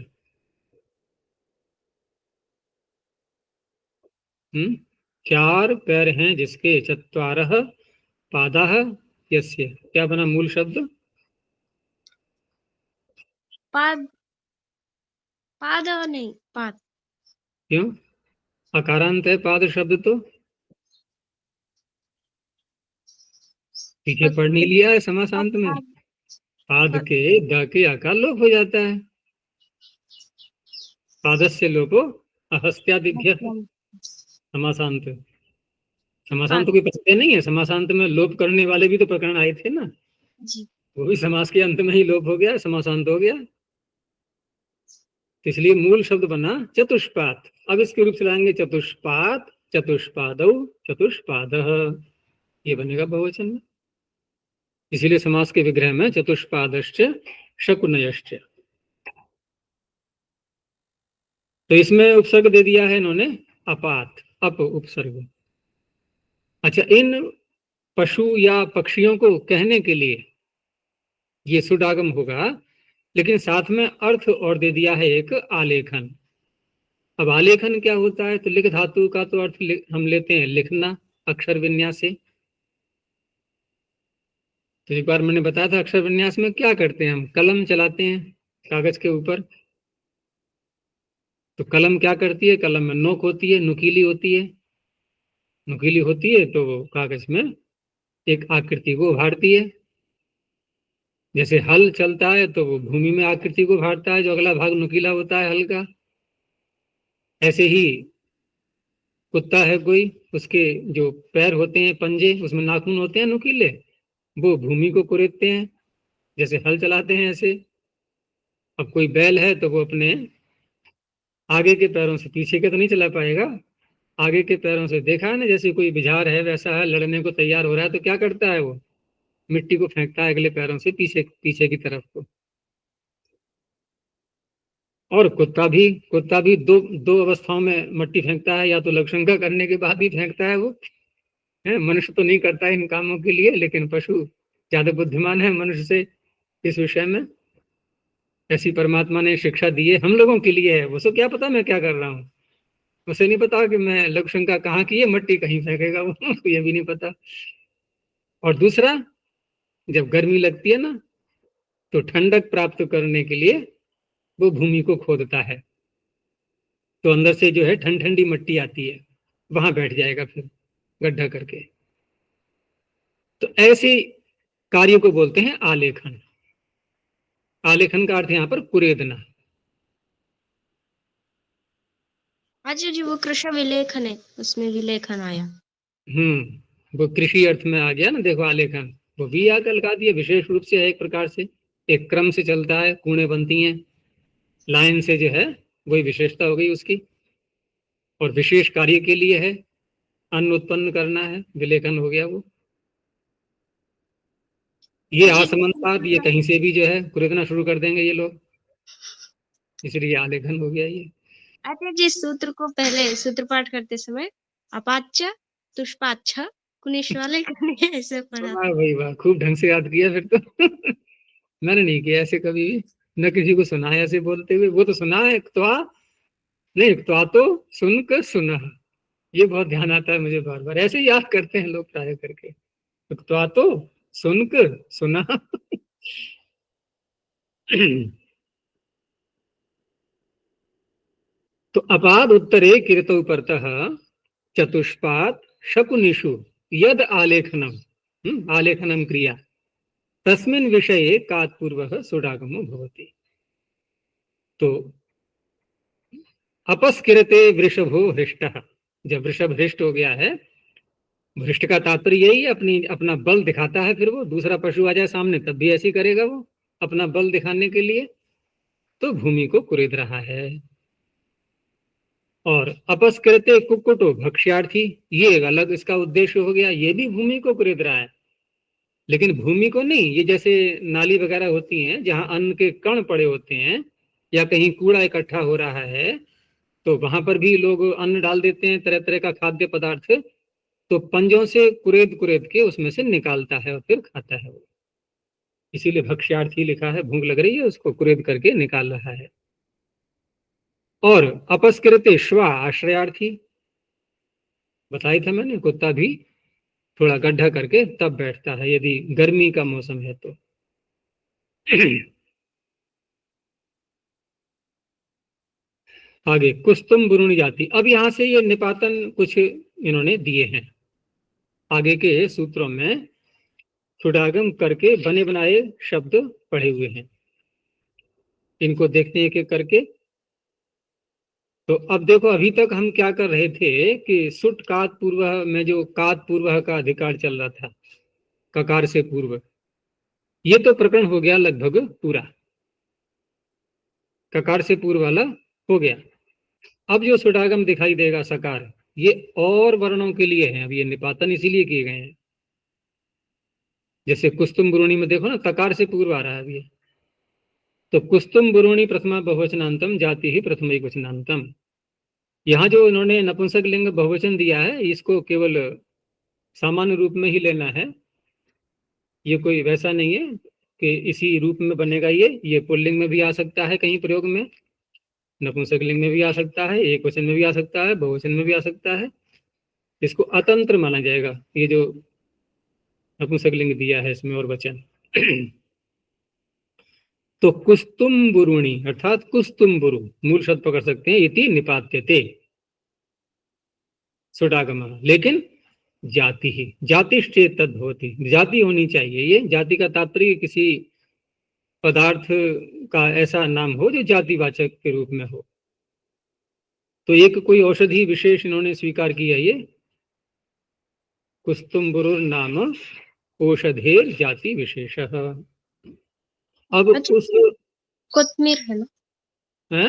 चार पैर हैं जिसके, चत्वारः पादाः यस्य, क्या बना मूल शब्द? पाद, पाद नहीं पाद। क्यों? अकारांत है पाद शब्द, तो पीछे पढ़ नहीं लिया है समासांत में? पाद के द के आकार लोप हो जाता है। पादस्य लोपो अहस्त्यादिभ्य समासांत। समासांत कोई प्रत्यय नहीं है, समासांत में लोप करने वाले भी तो प्रकरण आए थे ना जी। वो भी समास के अंत में ही लोप हो गया, समासांत हो गया। तो इसलिए मूल शब्द बना चतुष्पात। अब इसके रूप से लाएंगे चतुष्पात, चतुष्पादौ, चतुष्पादः, ये बनेगा बहुवचन में। इसीलिए समास के विग्रह में चतुष्पादश्च शकुनयश्च। तो इसमें उपसर्ग दे दिया है इन्होंने अपात, अप उपसर्ग। अच्छा, इन पशु या पक्षियों को कहने के लिए ये सुडागम होगा, लेकिन साथ में अर्थ और दे दिया है एक आलेखन। अब आलेखन क्या होता है? तो लिख धातु का तो अर्थ हम लेते हैं लिखना, अक्षर विन्यास से। तो एक बार मैंने बताया था अक्षर विन्यास में क्या करते हैं, हम कलम चलाते हैं कागज के ऊपर। तो कलम क्या करती है? कलम में नोक होती है, नुकीली होती है। नुकीली होती है तो वो कागज में एक आकृति को उभारती है। जैसे हल चलता है तो वो भूमि में आकृति को उभारता है, जो अगला भाग नुकीला होता है हल का। ऐसे ही कुत्ता है कोई, उसके जो पैर होते हैं पंजे, उसमें नाखून होते हैं नुकीले, वो भूमि को कुरेदते हैं, जैसे हल चलाते हैं ऐसे। अब कोई बैल है तो वो अपने आगे के पैरों से, पीछे के तो नहीं चला पाएगा, आगे के पैरों से, देखा है ना, जैसे कोई बिझार है वैसा है, लड़ने को तैयार हो रहा है तो क्या करता है वो, मिट्टी को फेंकता है अगले पैरों से पीछे पीछे की तरफ को। और कुत्ता भी दो दो अवस्थाओं में मट्टी फेंकता है, या तो लघुशंका करने के बाद भी फेंकता है वो, है। मनुष्य तो नहीं करता है इन कामों के लिए, लेकिन पशु ज्यादा बुद्धिमान है मनुष्य से इस विषय में। ऐसी परमात्मा ने शिक्षा दी है, हम लोगों के लिए है। वो सो क्या पता मैं क्या कर रहा हूँ, उसे नहीं पता कि मैं लघुशंका कहाँ की है, मट्टी कहीं फेंकेगा वो ये भी नहीं पता। और दूसरा, जब गर्मी लगती है ना, तो ठंडक प्राप्त करने के लिए वो भूमि को खोदता है, तो अंदर से जो है ठंड ठंडी मिट्टी आती है, वहां बैठ जाएगा फिर गड्ढा करके। तो ऐसे कार्य को बोलते हैं आलेखन। आलेखन का अर्थ यहाँ पर कुरेदना। अच्छा जी, वो कृषि विलेखन है, उसमें विलेखन आया। वो कृषि अर्थ में आ गया ना, देखो आलेखन, वो भी आकर लगा दिया, विशेष रूप से है, एक प्रकार से एक क्रम से चलता है, कूड़े बनती हैं लाइन से, जो है वही विशेषता हो गई उसकी, और विशेष कार्य के लिए है, अन्न उत्पन्न करना है, विलेखन हो गया वो। ये अच्छा जी, असमानता, ये कहीं से भी जो है कुरेदना शुरू कर देंगे ये लोग, इसलिए आलेखन हो गया ये। अच्छा जी, सूत्र को पहले सूत्र पाठ करते समय अपाच्च तुष्पाच्छ कुनिश वाले करने ऐसे पढ़ा वाह था। भाई वाह, खूब ढंग से याद किया फिर तो मैंने नहीं किया ऐसे कभी भी, न किसी को सुना है ऐसे बोलते हुए। वो तो सुना है क्त्वा, नहीं क्त्वा तो सुन कर सुना, ये बहुत ध्यान आता है मुझे, बार बार ऐसे ही याद करते हैं लोग प्राय करके, क्त्वा तो सुनकर सुना तो अपाद उत्तरे कीर्तौ परतः चतुष्पाद शकुनिषु यद आलेखनम, आलेखनम क्रिया तस्मिन् विषये कात्पूर्वः सुडागमो भवति। तो अपस्किरते वृषभो हृष्टः, जब वृषभ हृष्ट हो गया है, हृष्ट का तात्पर्य यही है, अपना बल दिखाता है, फिर वो दूसरा पशु आ जाए सामने तब भी ऐसे ही करेगा वो, अपना बल दिखाने के लिए, तो भूमि को कुरेद रहा है। और अपस्कृत्य कुक्कुटो भक्ष्यार्थी, ये एक अलग इसका उद्देश्य हो गया, ये भी भूमि को कुरेद रहा है, लेकिन भूमि को नहीं। ये जैसे नाली वगैरह होती हैं जहां अन्न के कण पड़े होते हैं, या कहीं कूड़ा इकट्ठा हो रहा है, तो वहां पर भी लोग अन्न डाल देते हैं, तरह तरह का खाद्य पदार्थ, तो पंजों से कुरेद कुरेद के उसमें से निकालता है और फिर खाता है वो, इसीलिए भक्ष्यार्थी लिखा है, भूख लग रही है उसको कुरेद करके निकाल रहा है। और अपस्कृत्य श्वा आश्रयार्थी, बताया था मैंने, कुत्ता भी थोड़ा गड्ढा करके तब बैठता है यदि गर्मी का मौसम है तो आगे कुस्तुम बुरुणी जाति, अब यहां से ये निपातन कुछ इन्होंने दिए हैं आगे के सूत्रों में, छुड़ागम करके बने बनाए शब्द पढ़े हुए हैं, इनको देखते हैं एक एक करके। तो अब देखो, अभी तक हम क्या कर रहे थे कि सुट कात पूर्व में जो कात पूर्व का अधिकार चल रहा था, ककार से पूर्व, ये तो प्रकरण हो गया लगभग पूरा, ककार से पूर्व वाला हो गया। अब जो सुडागम दिखाई देगा सकार, ये और वर्णों के लिए है, अब ये निपातन इसीलिए किए गए हैं। जैसे कुस्तुम बुरुणी में देखो ना, तकार से पूर्व आ रहा है अभी, तो कुस्तुम बुरुणी प्रथमा बहुवचनांतम जाति ही प्रथम वचनांतम। यहाँ जो इन्होंने नपुंसक लिंग बहुवचन दिया है, इसको केवल सामान्य रूप में ही लेना है, ये कोई वैसा नहीं है कि इसी रूप में बनेगा। ये पुल्लिंग में भी आ सकता है कहीं प्रयोग में, नपुंसक लिंग में भी आ सकता है, एक वचन में भी आ सकता है, बहुवचन में भी आ सकता है, इसको अतंत्र माना जाएगा ये जो नपुंसक लिंग दिया है इसमें और वचन तो कुस्तुम बुरुणी अर्थात कुस्तुम बुरु मूल शब्द पकड़ सकते हैं, इति निपात्यते सुडागम, लेकिन जाति ही जातिश्चेत तद होती, जाति होनी चाहिए। ये जाति का तात्पर्य किसी पदार्थ का ऐसा नाम हो जो जातिवाचक के रूप में हो, तो एक कोई औषधि विशेष इन्होंने स्वीकार किया, ये कुस्तुम्बुरुर नाम औषधेर जाति विशेष। अब अच्छा, उस कोत्मीर है ना? है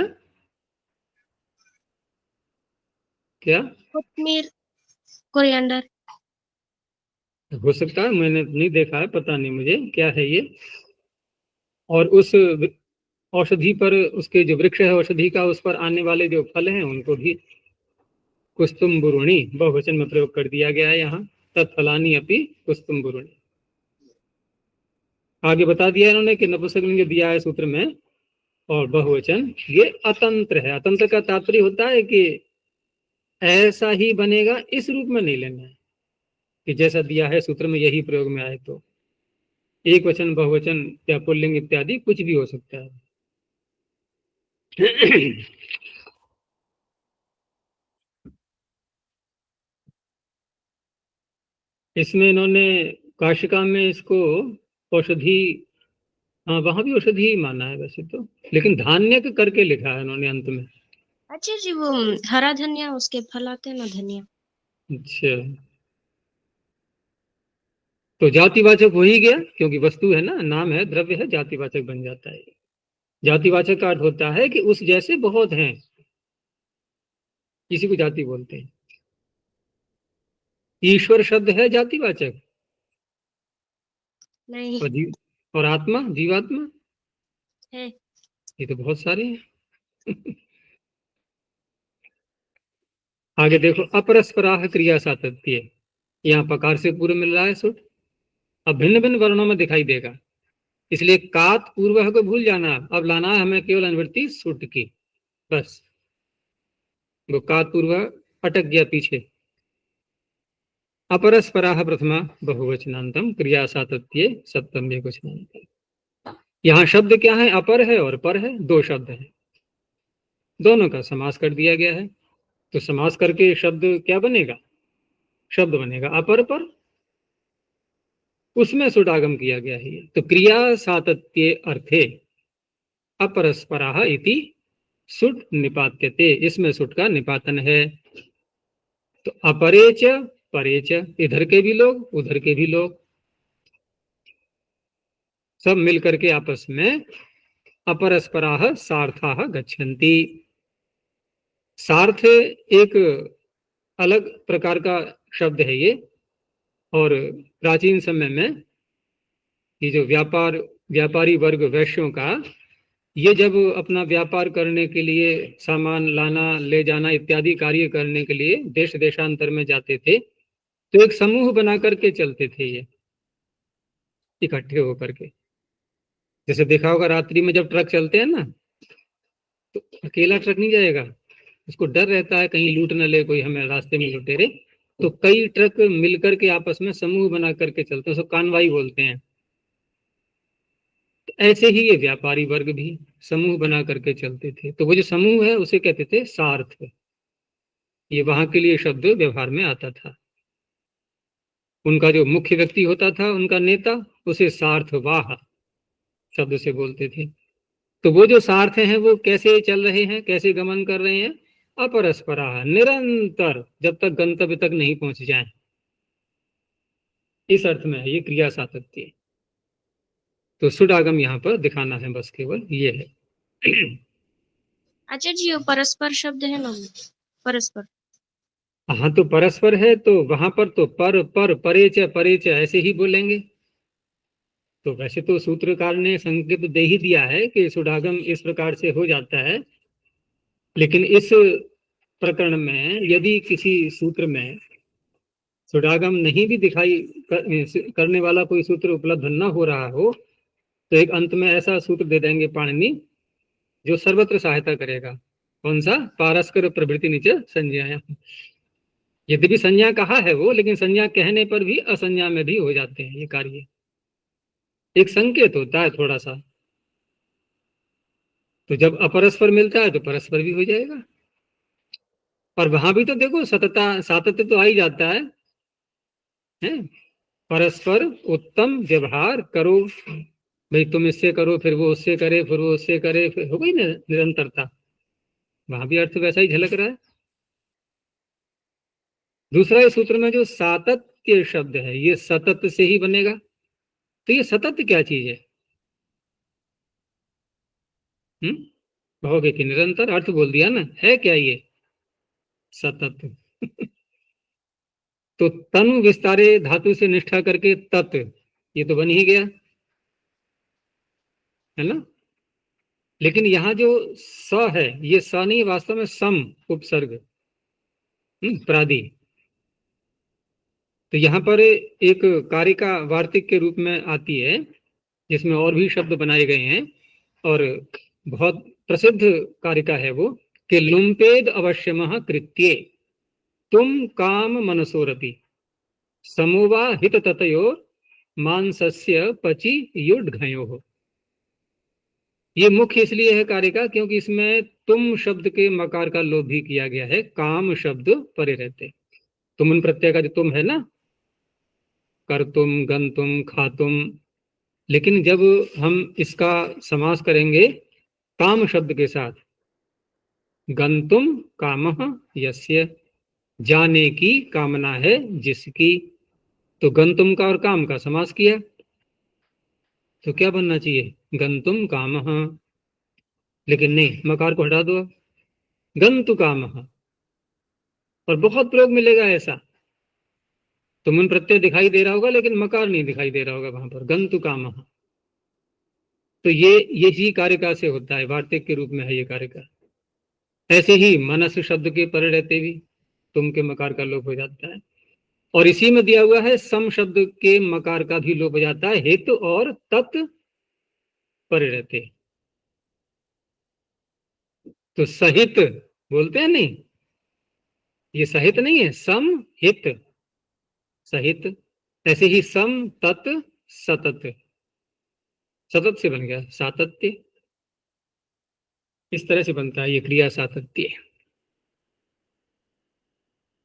क्या, कोत्मीर, कोरिएंडर। हो सकता है, मैंने नहीं देखा है, पता नहीं मुझे क्या है ये। और उस औषधि पर, उसके जो वृक्ष है औषधि का, उस पर आने वाले जो फल हैं उनको भी कुस्तुम्बुरुणी बहुवचन में प्रयोग कर दिया गया है यहाँ। तत्फलानी अपि कुस्तुम्बुरुणी। आगे बता दिया इन्होंने कि नपुंसकलिंग दिया है सूत्र में, और बहुवचन ये अतंत्र है। अतंत्र का तात्पर्य होता है कि ऐसा ही बनेगा, इस रूप में नहीं लेना है कि जैसा दिया है सूत्र में यही प्रयोग में आए। तो एक वचन, बहुवचन या पुल्लिंग इत्यादि कुछ भी हो सकता है। इसमें इन्होंने काशिका में इसको औषधि, हाँ वहां भी औषधि ही माना है वैसे तो, लेकिन धान्य करके लिखा है इन्होंने अंत में। अच्छा जी, वो हरा धनिया, उसके फल आते हैं ना, धनिया। अच्छा, तो जातिवाचक हो ही गया, क्योंकि वस्तु है ना, नाम है, द्रव्य है, जातिवाचक बन जाता है। जातिवाचक का अर्थ होता है कि उस जैसे बहुत हैं, इसी को जाति बोलते हैं। ईश्वर शब्द है जातिवाचक, नहीं और जीव, और आत्मा, जीवात्मा, है। ये तो बहुत सारे हैं। आगे देखो, अपरस्पराह क्रिया सातत्य, यहाँ पकार से पूर्व मिल रहा है सुट, अब भिन्न भिन्न वर्णों में दिखाई देगा, इसलिए कात पूर्व को भूल जाना। अब लाना है हमें केवल अनुवृत्ति सुट की, बस। वो कात पूर्व अटक गया पीछे। अपरस्पराह प्रथमा बहुवचनांतम क्रिया सातत्य सप्तम एकवचनांतम। यहाँ शब्द क्या है, अपर है और पर है, दो शब्द है, दोनों का समास कर दिया गया है। तो समास करके शब्द क्या बनेगा, शब्द बनेगा अपर पर, उसमें सुडागम किया गया है। तो क्रिया सातत्य अर्थे अपरस्पराः इति सुट निपात्यते, इसमें सुट का निपातन है। तो अपरेच परेच, इधर के भी लोग उधर के भी लोग, सब मिलकर के आपस में अपरस्पराः सार्थाः गच्छन्ति। सार्थ एक अलग प्रकार का शब्द है ये, और प्राचीन समय में ये जो व्यापारी वर्ग वैश्यों का, ये जब अपना व्यापार करने के लिए सामान लाना ले जाना इत्यादि कार्य करने के लिए देश देशांतर में जाते थे, तो एक समूह बना करके चलते थे ये, इकट्ठे होकर के। जैसे देखा होगा रात्रि में जब ट्रक चलते हैं ना, तो अकेला ट्रक नहीं जाएगा, उसको डर रहता है कहीं लूट न ले कोई हमें रास्ते में लुटेरे। तो कई ट्रक मिलकर के आपस में समूह बना करके चलते हैं, उसको कानवाई बोलते हैं। तो ऐसे ही ये व्यापारी वर्ग भी समूह बना करके चलते थे, तो वो जो समूह है उसे कहते थे सार्थ। ये वहां के लिए शब्द व्यवहार में आता था। उनका जो मुख्य व्यक्ति होता था, उनका नेता, उसे सार्थवाह शब्द से बोलते थे। तो वो जो सार्थ हैं वो कैसे चल रहे हैं, कैसे गमन कर रहे हैं, अपरस्पराः, निरंतर, जब तक गंतव्य तक नहीं पहुंच जाए, इस अर्थ में है ये क्रिया सातत्य। तो सुडागम यहाँ पर दिखाना है, बस केवल ये है। अच्छा जी, वो परस्पर शब्द है ना, परस्पर। हाँ, तो परस्पर है, तो वहां पर तो पर परेच परेच ऐसे ही बोलेंगे। तो वैसे तो सूत्रकार ने संकेत दे ही दिया है कि सुडागम इस प्रकार से हो जाता है, लेकिन इस प्रकरण में यदि किसी सूत्र में सुडागम नहीं भी दिखाई करने वाला कोई सूत्र उपलब्ध न हो रहा हो, तो एक अंत में ऐसा सूत्र दे देंगे पाणिनि जो सर्वत्र सहायता करेगा। कौन सा, पारस्कर प्रभृति नीचे संज्ञाया। यद्यपि संज्ञा कहा है वो, लेकिन संज्ञा कहने पर भी असंज्ञा में भी हो जाते हैं ये कार्य, एक संकेत होता है थोड़ा सा। तो जब अपरस्पर मिलता है तो परस्पर भी हो जाएगा। और वहां भी तो देखो सतता सातत्य तो आ ही जाता है? परस्पर उत्तम व्यवहार करो, भाई तुम इससे करो, फिर वो उससे करे, फिर वो उससे करे, फिर हो गई ना निरंतरता। वहां भी अर्थ वैसा ही झलक रहा है। दूसरा, इस सूत्र में जो सातत्य शब्द है ये सतत से ही बनेगा। तो ये सतत क्या चीज है? कहोगे कि निरंतर, अर्थ बोल दिया ना, है क्या ये? सतत। तो तनु विस्तारे धातु से निष्ठा करके तत्, ये तो बन ही गया, है ना। लेकिन यहाँ जो स है ये स नहीं, वास्तव में सम उपसर्ग, प्रादि। तो यहाँ पर एक कारिका वार्तिक के रूप में आती है जिसमें और भी शब्द बनाए गए हैं, और बहुत प्रसिद्ध कारिका है वो, कि लुम्पेद अवश्यमः कृत्ये तुम काम मनसोरपि समोवा हित ततयो मांसस्य पचि युड्घयोः। ये मुख्य इसलिए है कारिका क्योंकि इसमें तुम शब्द के मकार का लोप भी किया गया है, काम शब्द परे रहते। तुमन प्रत्यय का जो तुम है ना, कर तुम, गन तुम, खा तुम, लेकिन जब हम इसका समास करेंगे काम शब्द के साथ, गंतुम कामः यस्य, जाने की कामना है जिसकी, तो गंतुम का और काम का समास किया, तो क्या बनना चाहिए? गंतुम कामः। लेकिन नहीं, मकार को हटा दो, गंतु कामः। और बहुत प्रयोग मिलेगा ऐसा, तुमन प्रत्यय दिखाई दे रहा होगा लेकिन मकार नहीं दिखाई दे रहा होगा वहां पर, गंतु कामः। तो ये यही कारिका से होता है, वार्तिक के रूप में है ये कारिका। ऐसे ही मनस शब्द के पर रहते भी तुम के मकार का लोप हो जाता है, और इसी में दिया हुआ है सम शब्द के मकार का भी लोप हो जाता है, हित और तत् पर रहते। तो सहित बोलते हैं नहीं, ये सहित नहीं है, सम हित सहित। ऐसे ही सम तत् सतत, सतत से बन गया सातत्य। इस तरह से बनता है ये क्रिया सातत्य।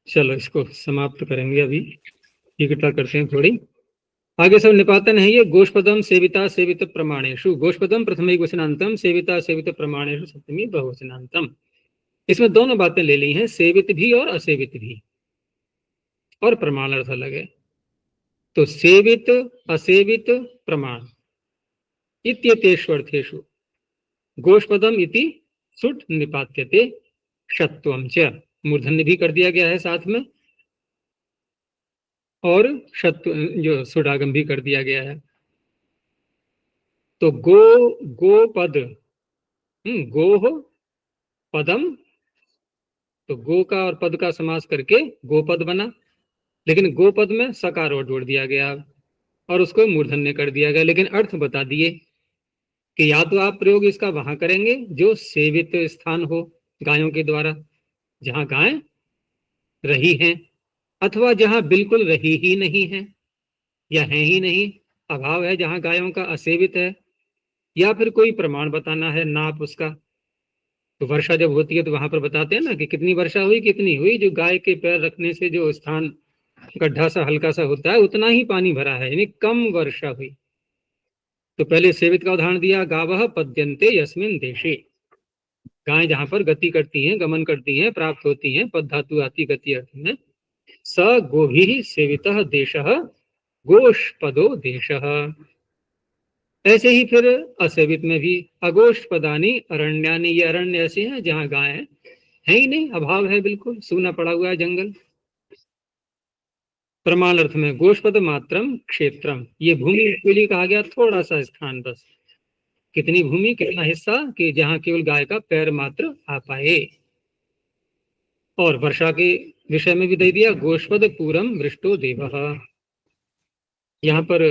चलो इसको समाप्त करेंगे अभी, इकट्ठा करते हैं थोड़ी। आगे सब निपातन है ये, गोष्पदम सेविता सेवित प्रमाणेषु, गोष्पदम प्रथम वचनांतम, सेविता सेवित प्रमाणेषु सप्तमी बहुवचनांतम। इसमें दोनों बातें ले ली हैं, सेवित भी और असेवित भी, और प्रमाण अर्थ अलग है। तो सेवित असेवित प्रमाण इत्येतेषु अर्थेषु गोष्पदम इति सुट निपात्यते षत्वम च, मूर्धन्य भी कर दिया गया है साथ में, और षत्व जो सुडागम भी कर दिया गया है। तो गोपद, गोह पदम, तो गो का और पद का समास करके गोपद बना, लेकिन गोपद में सकार और जोड़ दिया गया और उसको मूर्धन्य कर दिया गया, लेकिन अर्थ बता दिए कि या तो आप प्रयोग इसका वहां करेंगे जो सेवित स्थान हो गायों के द्वारा, जहां गाय रही हैं, अथवा जहां बिल्कुल रही ही नहीं है या है ही नहीं, अभाव है जहां गायों का, असेवित है, या फिर कोई प्रमाण बताना है नाप उसका। तो वर्षा जब होती है तो वहां पर बताते हैं ना कि कितनी वर्षा हुई, कितनी हुई, जो गाय के पैर रखने से जो स्थान गड्ढा सा हल्का सा होता है उतना ही पानी भरा है, यानी कम वर्षा हुई। तो पहले सेवित का उदाहरण दिया, गावः पद्यन्ते यस्मिन् देशे, गायें जहां पर गति करती हैं, गमन करती हैं, प्राप्त होती हैं, पद धातु आती गति अर्थ में, स गोभिः सेवितः देशः गोष्पदो देशः। ऐसे ही फिर असेवित में भी, अगोष्पदानी अरण्यानि, ये अरण्य ऐसे हैं जहां गाय है ही नहीं, अभाव है, बिल्कुल सूना पड़ा हुआ है जंगल। प्रमाण अर्थ में गोष्पद मात्रम क्षेत्रम, ये भूमि के लिए कहा गया थोड़ा सा स्थान, बस कितनी भूमि, कितना हिस्सा कि जहां केवल गाय का पैर मात्र आ पाए। और वर्षा के विषय में भी दे दिया, गोष्पद पूरम वृष्टो देवः, यहाँ पर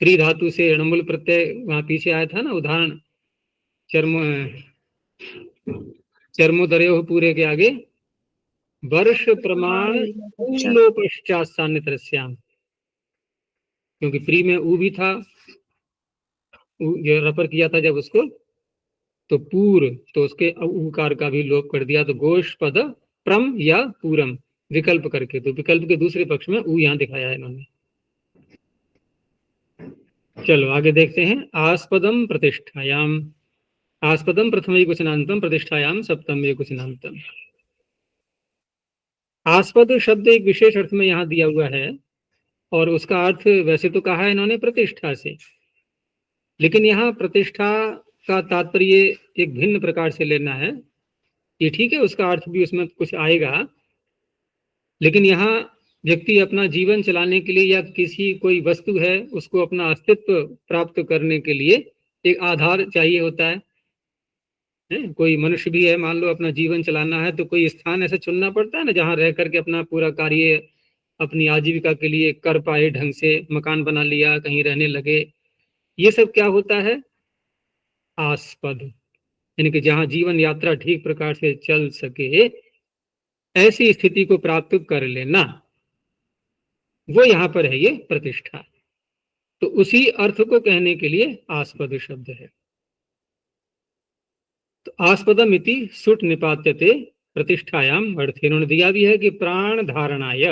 त्रि धातु से णमुल प्रत्यय वहां पीछे आया था ना उदाहरण, चर्म चर्मोदर्यो पूरे के आगे वर्ष प्रमाण ऊलो पश्चात सान्निध्यस्याम, क्योंकि प्री में ऊ भी था, रपर किया था जब उसको, तो पूर, तो उसके उकार का भी लोप कर दिया, तो गोश पद प्रम या पूरम विकल्प करके, तो विकल्प के दूसरे पक्ष में ऊ यहाँ दिखाया है इन्होंने। चलो आगे देखते हैं, आस्पदम प्रतिष्ठायाम, आस्पदम प्रथमैकवचनान्तम प्रतिष्ठायाम सप्तमैकवचनान्तम। आस्पद शब्द एक विशेष अर्थ में यहाँ दिया हुआ है और उसका अर्थ वैसे तो कहा है इन्होंने प्रतिष्ठा से, लेकिन यहाँ प्रतिष्ठा का तात्पर्य एक भिन्न प्रकार से लेना है। ये ठीक है, उसका अर्थ भी उसमें कुछ आएगा, लेकिन यहाँ व्यक्ति अपना जीवन चलाने के लिए या किसी कोई वस्तु है उसको अपना अस्तित्व प्राप्त करने के लिए एक आधार चाहिए होता है। कोई मनुष्य भी है, मान लो अपना जीवन चलाना है तो कोई स्थान ऐसा चुनना पड़ता है ना जहाँ रह करके अपना पूरा कार्य अपनी आजीविका के लिए कर पाए, ढंग से मकान बना लिया, कहीं रहने लगे। ये सब क्या होता है? आस्पद, यानी कि जहाँ जीवन यात्रा ठीक प्रकार से चल सके ऐसी स्थिति को प्राप्त कर लेना, वो यहाँ पर है ये प्रतिष्ठा। तो उसी अर्थ को कहने के लिए आस्पद शब्द है। तो आस्पदम इति सुट निपात्यते प्रतिष्ठायाम अर्थ इन्होंने दिया भी है कि प्राण धारणाय।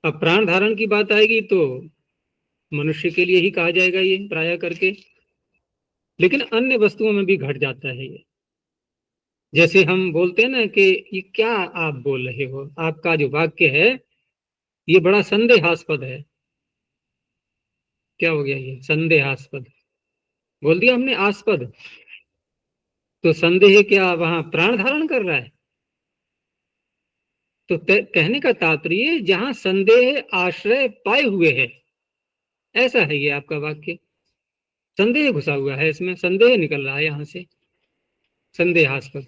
अब प्राण धारण की बात आएगी तो मनुष्य के लिए ही कहा जाएगा ये प्राय करके, लेकिन अन्य वस्तुओं में भी घट जाता है ये। जैसे हम बोलते हैं ना कि ये क्या आप बोल रहे हो, आपका जो वाक्य है ये बड़ा संदेहास्पद है। क्या हो गया? ये संदेहास्पद बोल दिया हमने, आस्पद। तो संदेह क्या वहां प्राण धारण कर रहा है? तो कहने का तात्पर्य जहां संदेह आश्रय पाए हुए है, ऐसा है ये आपका वाक्य। संदेह घुसा हुआ है इसमें, संदेह निकल रहा है यहां से, संदेहास्पद।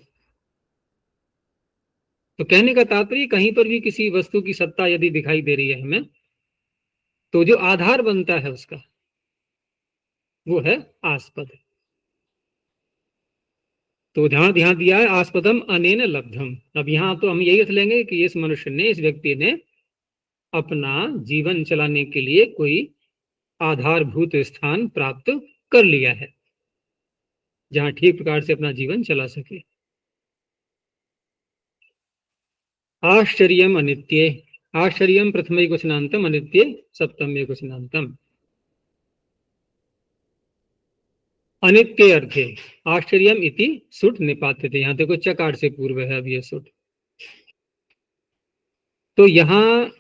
तो कहने का तात्पर्य कहीं पर भी किसी वस्तु की सत्ता यदि दिखाई दे रही है हमें, तो जो आधार बनता है उसका वो है आस्पद। तो ध्यान ध्यान दिया है आस्पदम अनेन लब्धम। अब यहाँ तो हम यही अर्थ लेंगे कि इस मनुष्य ने, इस व्यक्ति ने अपना जीवन चलाने के लिए कोई आधारभूत स्थान प्राप्त कर लिया है जहां ठीक प्रकार से अपना जीवन चला सके। आश्चर्यम अनित्ये, आश्चर्यम प्रथमैकवचनान्तम अनित्ये सप्तमैकवचनान्तम। अनित्य अर्थे आश्चर्यम इति सुट निपात्यते। यहाँ देखो चकार से पूर्व है अब ये सुट। तो यहाँ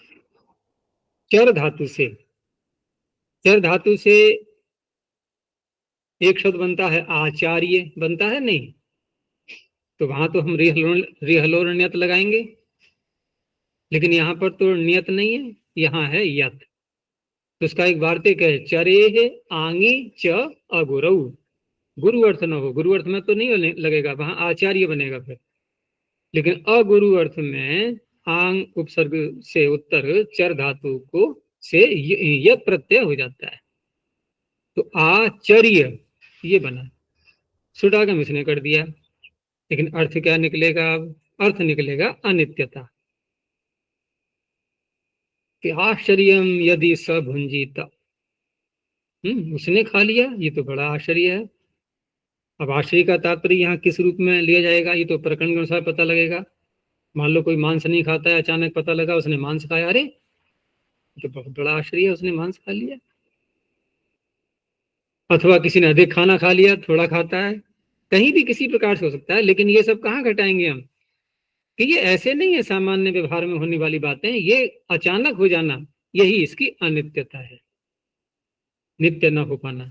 चर धातु से, चर धातु से एक शब्द बनता है आचार्य, बनता है नहीं? तो वहां तो हम रिहलोर नियत लगाएंगे, लेकिन यहाँ पर तो नियत नहीं है, यहाँ है यत। तो उसका एक वार्तिक है, चरे है आंगी च अगुरऊ। गुरु अर्थ न हो, गुरु अर्थ में तो नहीं लगेगा, वहां आचार्य बनेगा फिर। लेकिन अगुरु अर्थ में आंग उपसर्ग से उत्तर चर धातु को से यत प्रत्यय हो जाता है। तो आचार्य ये बना, सुडागम इसने कर दिया, लेकिन अर्थ क्या निकलेगा? अब अर्थ निकलेगा अनित्यता। कि आश्चर्यम यदि स भुंजीत, उसने खा लिया, ये तो बड़ा आश्चर्य है। अब आश्चर्य का तात्पर्य यहाँ किस रूप में लिया जाएगा ये तो प्रकरण के अनुसार पता लगेगा। मान लो कोई मांस नहीं खाता है, अचानक पता लगा उसने मांस खाया, अरे तो बहुत बड़ा आश्चर्य है, उसने मांस खा लिया। अथवा किसी ने अधिक खाना खा लिया, थोड़ा खाता है, कहीं भी किसी प्रकार से हो सकता है। लेकिन ये सब कहाँ घटाएंगे हम कि ये ऐसे नहीं है सामान्य व्यवहार में होने वाली बातें, ये अचानक हो जाना, यही इसकी अनित्यता है, नित्य न हो पाना।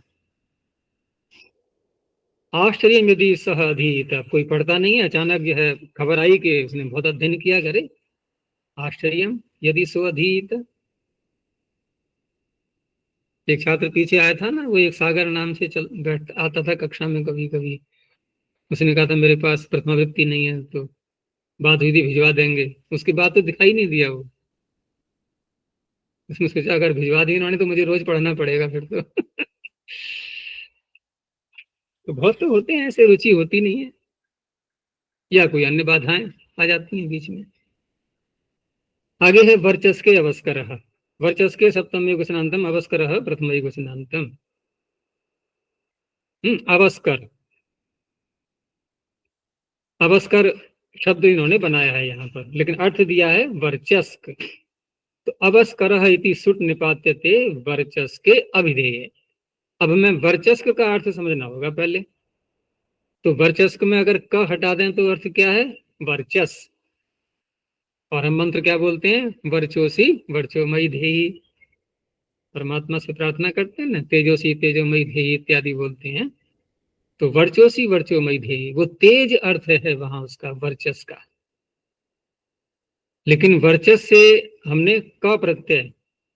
आश्चर्य यदि सह अधीत, कोई पढ़ता नहीं है, अचानक जो है खबर आई कि उसने बहुत अध्ययन किया, करे आश्चर्य यदि सो अधीत। एक छात्र पीछे आया था ना, वो एक सागर नाम से चल बैठ आता था कक्षा में कभी कभी। उसने कहा था मेरे पास प्रथमावृत्ति नहीं है, तो बात हुई थी भिजवा देंगे, उसके बाद तो दिखाई नहीं दिया वो। उसने सोचा अगर भिजवा दी इन्होंने तो मुझे रोज पढ़ना पड़ेगा फिर तो। तो बहुत तो होते हैं ऐसे, रुचि होती नहीं है या कोई अन्य बाधाएं आ जाती हैं बीच में। आगे है वर्चस्के अवस्कर, वर्चस्के सप्तमैकवचनान्तम अवस्कर प्रथमैकवचनान्तम। अवस्कर, अवस्कर शब्द इन्होंने बनाया है यहाँ पर, लेकिन अर्थ दिया है वर्चस्क। तो अवस्कर इति सुट निपात्यते वर्चस्के अभिधेय। अब हमें वर्चस्क का अर्थ समझना होगा पहले। तो वर्चस्क में अगर क हटा दें तो अर्थ क्या है? वर्चस। और हम मंत्र क्या बोलते हैं? वर्चोसी वर्चोमयी धेयी। परमात्मा से प्रार्थना करते हैं ना, तेजोसी तेजोमयी धेयी इत्यादि बोलते हैं। तो वर्चोसी वर्चोमयी धेयी, वो तेज अर्थ है वहां उसका, वर्चस का। लेकिन वर्चस से हमने क प्रत्यय,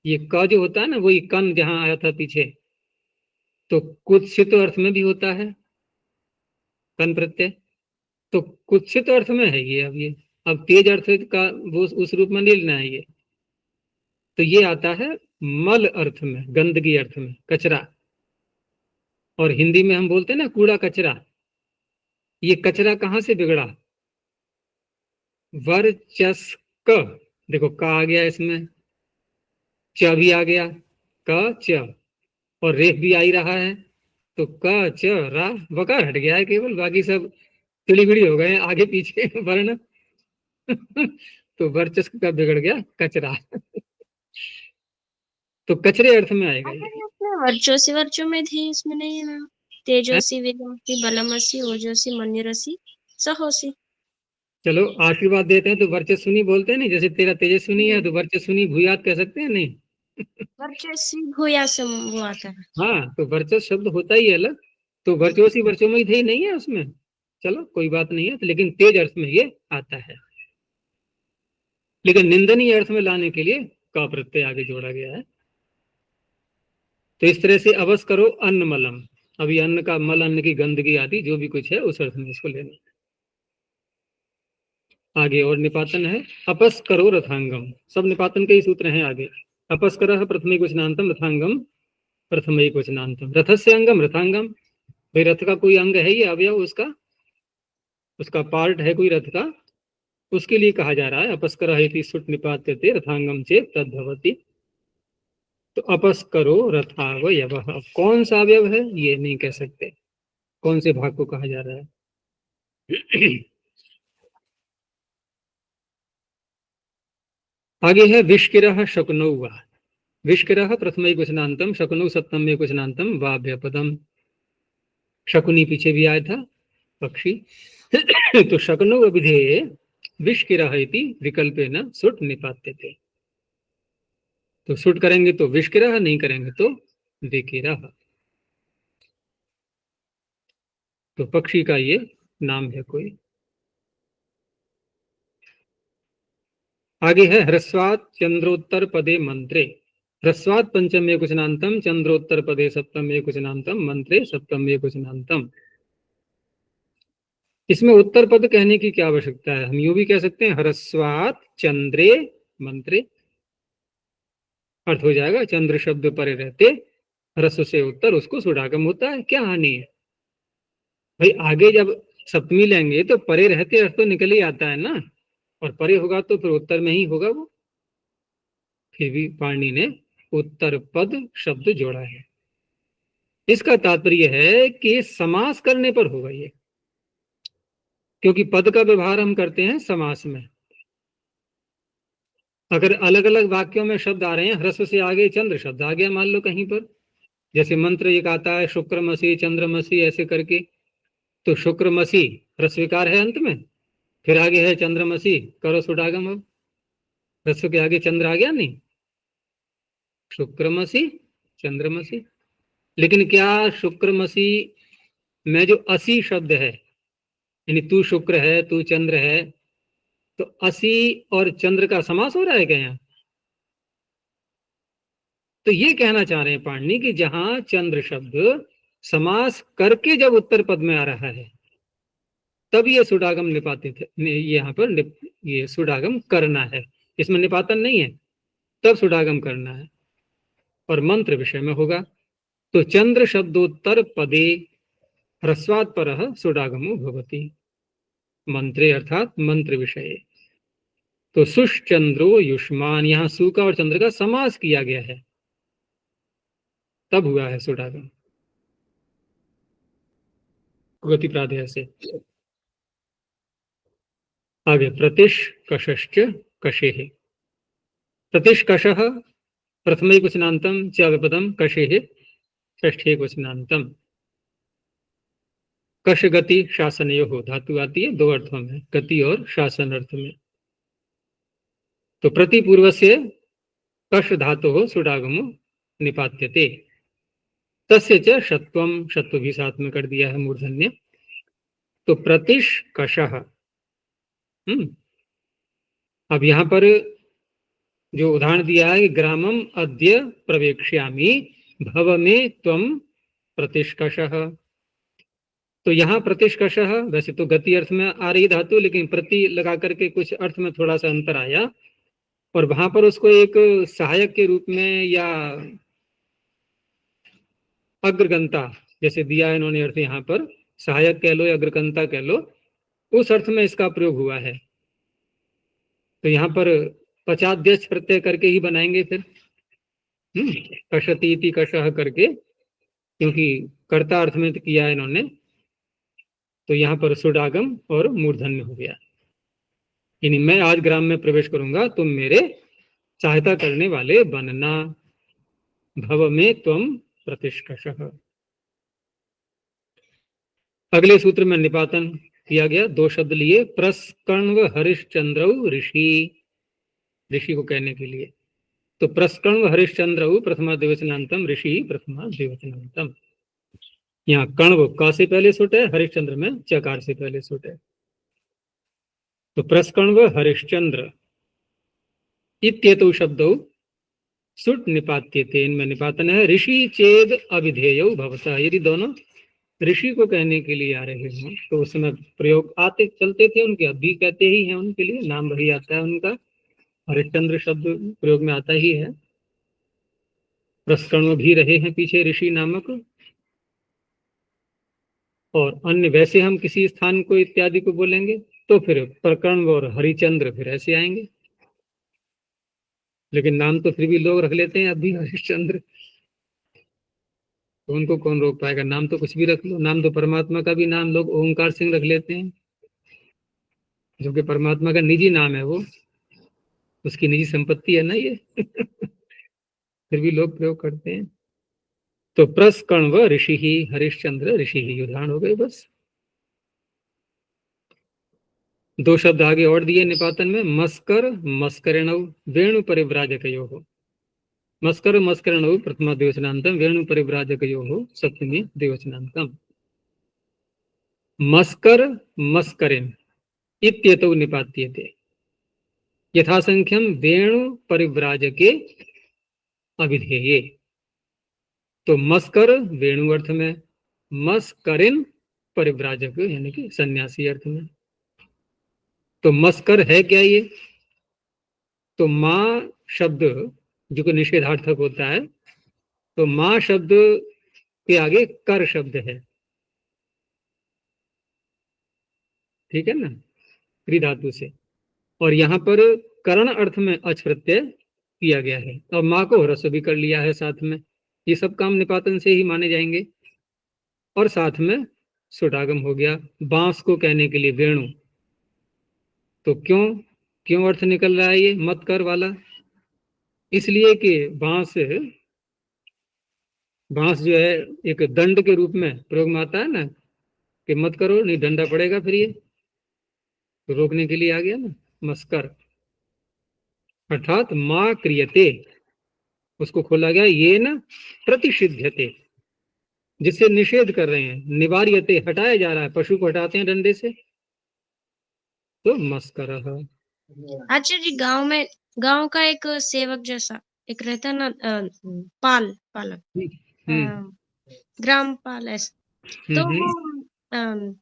ये क जो होता है ना, वही कन जहां आया था पीछे, तो कुत्सित अर्थ में भी होता है कन प्रत्यय। तो कुत्सित अर्थ में है ये। अब तेज अर्थ का वो उस रूप में नहीं लेना है ये। तो ये आता है मल अर्थ में, गंदगी अर्थ में, कचरा। और हिंदी में हम बोलते हैं ना कूड़ा कचरा। ये कचरा कहां से बिगड़ा? वर्चस क, देखो का आ गया इसमें, च भी आ गया, क च, और रेफ भी आ ही रहा है। तो क च रा, वकार हट गया है केवल, बाकी सब तिड़ी बिड़ी हो गए आगे पीछे वर्ण। तो वर्चस्व का बिगड़ गया कचरा। तो कचरे अर्थ में आएगा ये। अगर इसमें वर्चोसी वर्चो में थी, इसमें नहीं है मैम। है? तेजोसी वेगमसी बलमसी ओजोसी मन्युरसी सहोसी। चलो आशीर्वाद देते हैं तो वर्चस्विनी बोलते हैं नहीं, जैसे तेरा तेजस्विनी है तो वर्चस्विनी भूयात कह सकते हैं नहीं? वर्चस्वी भूयासम वो आता है। हाँ, तो वर्चस्व शब्द होता ही है अलग। तो वर्चोसी वर्चोमयी धेयी नहीं है उसमें। चलो कोई बात नहीं है, लेकिन तेज अर्थ में ये आता है। लेकिन निंदनीय अर्थ में लाने के लिए का प्रत्यय आगे जोड़ा गया है। तो इस तरह से अवस करो अन्न मलम। अभी अन्न का मल, अन्न की गंदगी आदि जो भी कुछ है उस अर्थ में इसको लेना। आगे और निपातन है, अपस करो रथांगम। सब निपातन के ही सूत्र हैं आगे। अपस कर प्रथम क्वचनांतम रथांगम प्रथम क्वचनांतम। रथ से अंगम रथांगम। भाई रथ का कोई अंग है ये, अवयव उसका, उसका पार्ट है कोई रथ का, उसके लिए कहा जा रहा है अपस्कर सुट निपात्यते रथांगम चेत तद्भवति। तो अपस्करो रथावयव, अब कौन सा अवयव है ये नहीं कह सकते, कौन से भाग को कहा जा रहा है। आगे है विष्किरः शकुनौ वा। विष्किरः प्रथम क्वचनांतम शकुनौ सप्तम क्वचनांतम वाभ्यपदम। शकुनी पीछे भी आया था, पक्षी। तो शकुनौ अभिधेये विष्किरः इति विकल्पेन सुट निपात्यते। तो सुट करेंगे तो विष्किरः, नहीं करेंगे तो विकिरः। तो पक्षी का ये नाम है कोई। आगे है ह्रस्वात् चंद्रोत्तर पदे मंत्रे। ह्रस्वात् पंचमे क्वचनांतम चंद्रोत्तर पदे सप्तमे क्वचनांतम मंत्रे सप्तमे क्वचनांतम। इसमें उत्तर पद कहने की क्या आवश्यकता है? हम यूं भी कह सकते हैं ह्रस्वात् चंद्रे मंत्रे। अर्थ हो जाएगा चंद्र शब्द परे रहते ह्रस्व से उत्तर उसको सुडागम होता है, क्या हानि है? भाई आगे जब सप्तमी लेंगे तो परे रहते अर्थ तो निकल ही आता है ना, और परे होगा तो फिर उत्तर में ही होगा वो। फिर भी पाणिनि ने उत्तर पद शब्द जोड़ा है। इसका तात्पर्य है कि समास करने पर होगा ये, क्योंकि पद का व्यवहार हम करते हैं समास में। अगर अलग अलग वाक्यों में शब्द आ रहे हैं, ह्रस्व से आगे चंद्र शब्द आ गया मान लो कहीं पर, जैसे मंत्र एक आता है शुक्रमसी चंद्रमसी ऐसे करके, तो शुक्रमसी ह्रस्वीकार है अंत में, फिर आगे है चंद्रमसी, करो सुडागम। अब ह्रस्व के आगे चंद्र आ गया नहीं, शुक्रमसी चंद्रमसी। लेकिन क्या शुक्रमसी में जो असी शब्द है, यानी तू शुक्र है तू चंद्र है, तो असी और चंद्र का समास हो रहा है क्या यहाँ? तो ये कहना चाह रहे हैं पाणिनि कि जहां चंद्र शब्द समास करके जब उत्तर पद में आ रहा है, तब ये सुडागम निपातित है। यहाँ पर ये सुडागम करना है, इसमें निपातन नहीं है, तब सुडागम करना है और मंत्र विषय में होगा। तो चंद्र शब्दोत्तर पदे ह्रस्वात् परः सुडागमो भवति मंत्रे, अर्थात मंत्र विषय। तो सुश्चंद्रो युष्मान, यहाँ सु का और चंद्र का समास किया गया है, तब हुआ है सुडागम गति प्रादेय से। आगे प्रतिश कशश्च कशेः। प्रतिश कशः प्रथमे क्वचनांतम च विपदम कशेः षष्ठे क्वचनांतम। कश गति शासनयोः धातु आती है दो अर्थों में, गति और शासन अर्थ में। तो प्रतिपूर्वस्य कश धातुः सुडागमो निपात्यते, तस्य च षत्वम, षत्व भी साथ में कर दिया है मूर्धन्य। तो प्रतिश कशः। अब यहाँ पर जो उदाहरण दिया है, ग्रामम अद्य प्रवेक्ष्यामि भव में त्वम प्रतिष्कशः। तो यहाँ प्रतिष्कशः वैसे तो गति अर्थ में आ रही धातु, लेकिन प्रति लगा करके कुछ अर्थ में थोड़ा सा अंतर आया, और वहां पर उसको एक सहायक के रूप में या अग्रगंता जैसे दिया है इन्होंने अर्थ, यहाँ पर सहायक कह लो या अग्रगंता कह लो, उस अर्थ में इसका प्रयोग हुआ है। तो यहाँ पर पचाद्यच प्रत्यय करके ही बनाएंगे फिर, कशति इति कशः करके, क्योंकि कर्ता अर्थ में किया है इन्होंने। तो यहाँ पर सुडागम और मूर्धन्य हो गया, यानी मैं आज ग्राम में प्रवेश करूंगा, तुम मेरे सहायता करने वाले बनना। भव में त्वम प्रतिष्कशः। अगले सूत्र में निपातन किया गया, दो शब्द लिए, प्रस्कण्व हरिश्चंद्रौ ऋषि, ऋषि को कहने के लिए। तो प्रस्कण्व हरिश्चंद्रौ प्रथमा द्विवचनांतम, ऋषि प्रथमा द्विवचनांतम। यहाँ कण्व का से पहले सुट है, हरिश्चंद्र में चकार से पहले सुट है। तो प्रस्कण्व हरिश्चंद्र इत्येतौ शब्दौ सुट निपात्यते, इनमें निपातन है। ऋषि चेद अविधेयौ भवतः, यदि दोनों ऋषि को कहने के लिए आ रहे हैं तो उस समय प्रयोग आते चलते थे उनके, अभी कहते ही हैं उनके लिए, नाम वही आता है उनका, हरिश्चंद्र शब्द प्रयोग में आता ही है। प्रस्कण्व भी रहे हैं पीछे ऋषि नामक, और अन्य वैसे हम किसी स्थान को इत्यादि को बोलेंगे तो फिर प्रकर्ण और हरिचंद्र फिर ऐसे आएंगे, लेकिन नाम तो फिर भी लोग रख लेते हैं अभी हरिश्चंद्र, तो उनको कौन रोक पाएगा। नाम तो कुछ भी रख लो, नाम तो परमात्मा का भी नाम लोग ओंकार सिंह रख लेते हैं, जो कि परमात्मा का निजी नाम है, वो उसकी निजी संपत्ति है ना ये फिर भी लोग प्रयोग करते हैं। तो प्रस्कण्व ऋषि ही, हरिश्चंद्र ऋषि ही, उदाहरण हो गए बस। दो शब्द आगे और दिए निपातन में, मस्कर मस्करणौ वेणु परिव्राजकयोः। मस्कर मस्करणौ प्रथमा द्विवचनांतम, वेणु परिव्राजकयोः सप्तमी द्विवचनांतम। मस्कर मस्करिन इत्येतौ निपात्यते, यथासंख्यम वेणु परिव्राजके अभिधेये। तो मस्कर वेणु अर्थ में, मस्करिन परिव्राजक यानी कि सन्यासी अर्थ में। तो मस्कर है क्या ये, तो मां शब्द जो कि निषेधार्थक होता है, तो मां शब्द के आगे कर शब्द है, ठीक है ना, क्री धातु से, और यहाँ पर करण अर्थ में अच प्रत्यय किया गया है, और माँ को ह्रस्व भी कर लिया है साथ में। ये सब काम निपातन से ही माने जाएंगे। और साथ में सुडागम हो गया, बांस को कहने के लिए वेणु। तो क्यों क्यों अर्थ निकल रहा है ये मत कर वाला, इसलिए कि बांस जो है एक दंड के रूप में प्रयोग में आता है ना, कि मत करो नहीं डंडा पड़ेगा, फिर ये तो रोकने के लिए आ गया ना मस्कर, अर्थात मां क्रियते, उसको खोला गया, ये न प्रतिषिध्यते, जिससे निषेध कर रहे हैं, निवार्यते हटाया जा रहा है, पशु को हटाते हैं डंडे से, तो मस्कर। अच्छा जी, गांव का एक सेवक जैसा एक रहता ना, पालक, ग्राम पाल ऐसा, तो वो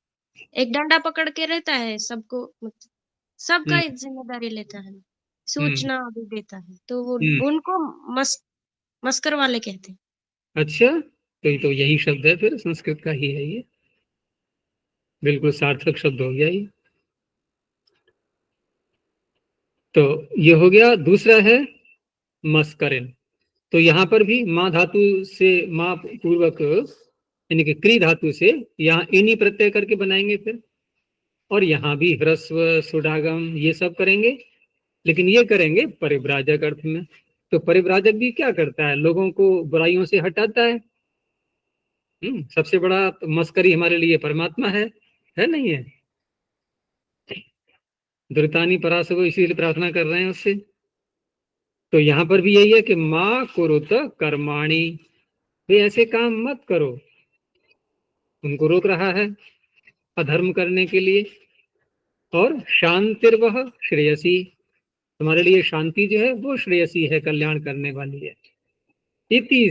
एक डंडा पकड़ के रहता है, सबको मतलब सबका एक जिम्मेदारी लेता है, सूचना भी देता है, तो वो उनको मस्कर वाले कहते हैं। अच्छा, तो यही शब्द है, फिर संस्कृत का ही है ये, बिल्कुल सार्थक शब्द हो गया ये। तो ये हो गया। दूसरा है मस्करिन, तो यहाँ पर भी माँ धातु से, माँ पूर्वक यानी कि क्री धातु से यहाँ इनी प्रत्यय करके बनाएंगे फिर, और यहाँ भी ह्रस्व सुडागम ये सब करेंगे, लेकिन ये करेंगे परिव्राजक अर्थ में। तो परिव्राजक भी क्या करता है, लोगों को बुराइयों से हटाता है, सबसे बड़ा मस्करी हमारे लिए परमात्मा है नहीं है? दुर्तानी परास को इसीलिए प्रार्थना कर रहे हैं उससे। तो यहाँ पर भी यही है कि माँ कुरुत कर्माणी, वे ऐसे काम मत करो, उनको रोक रहा है अधर्म करने के लिए। और शांतिर्वह श्रेयसी, तुम्हारे लिए शांति जो है वो श्रेयसी है, कल्याण करने वाली है। इति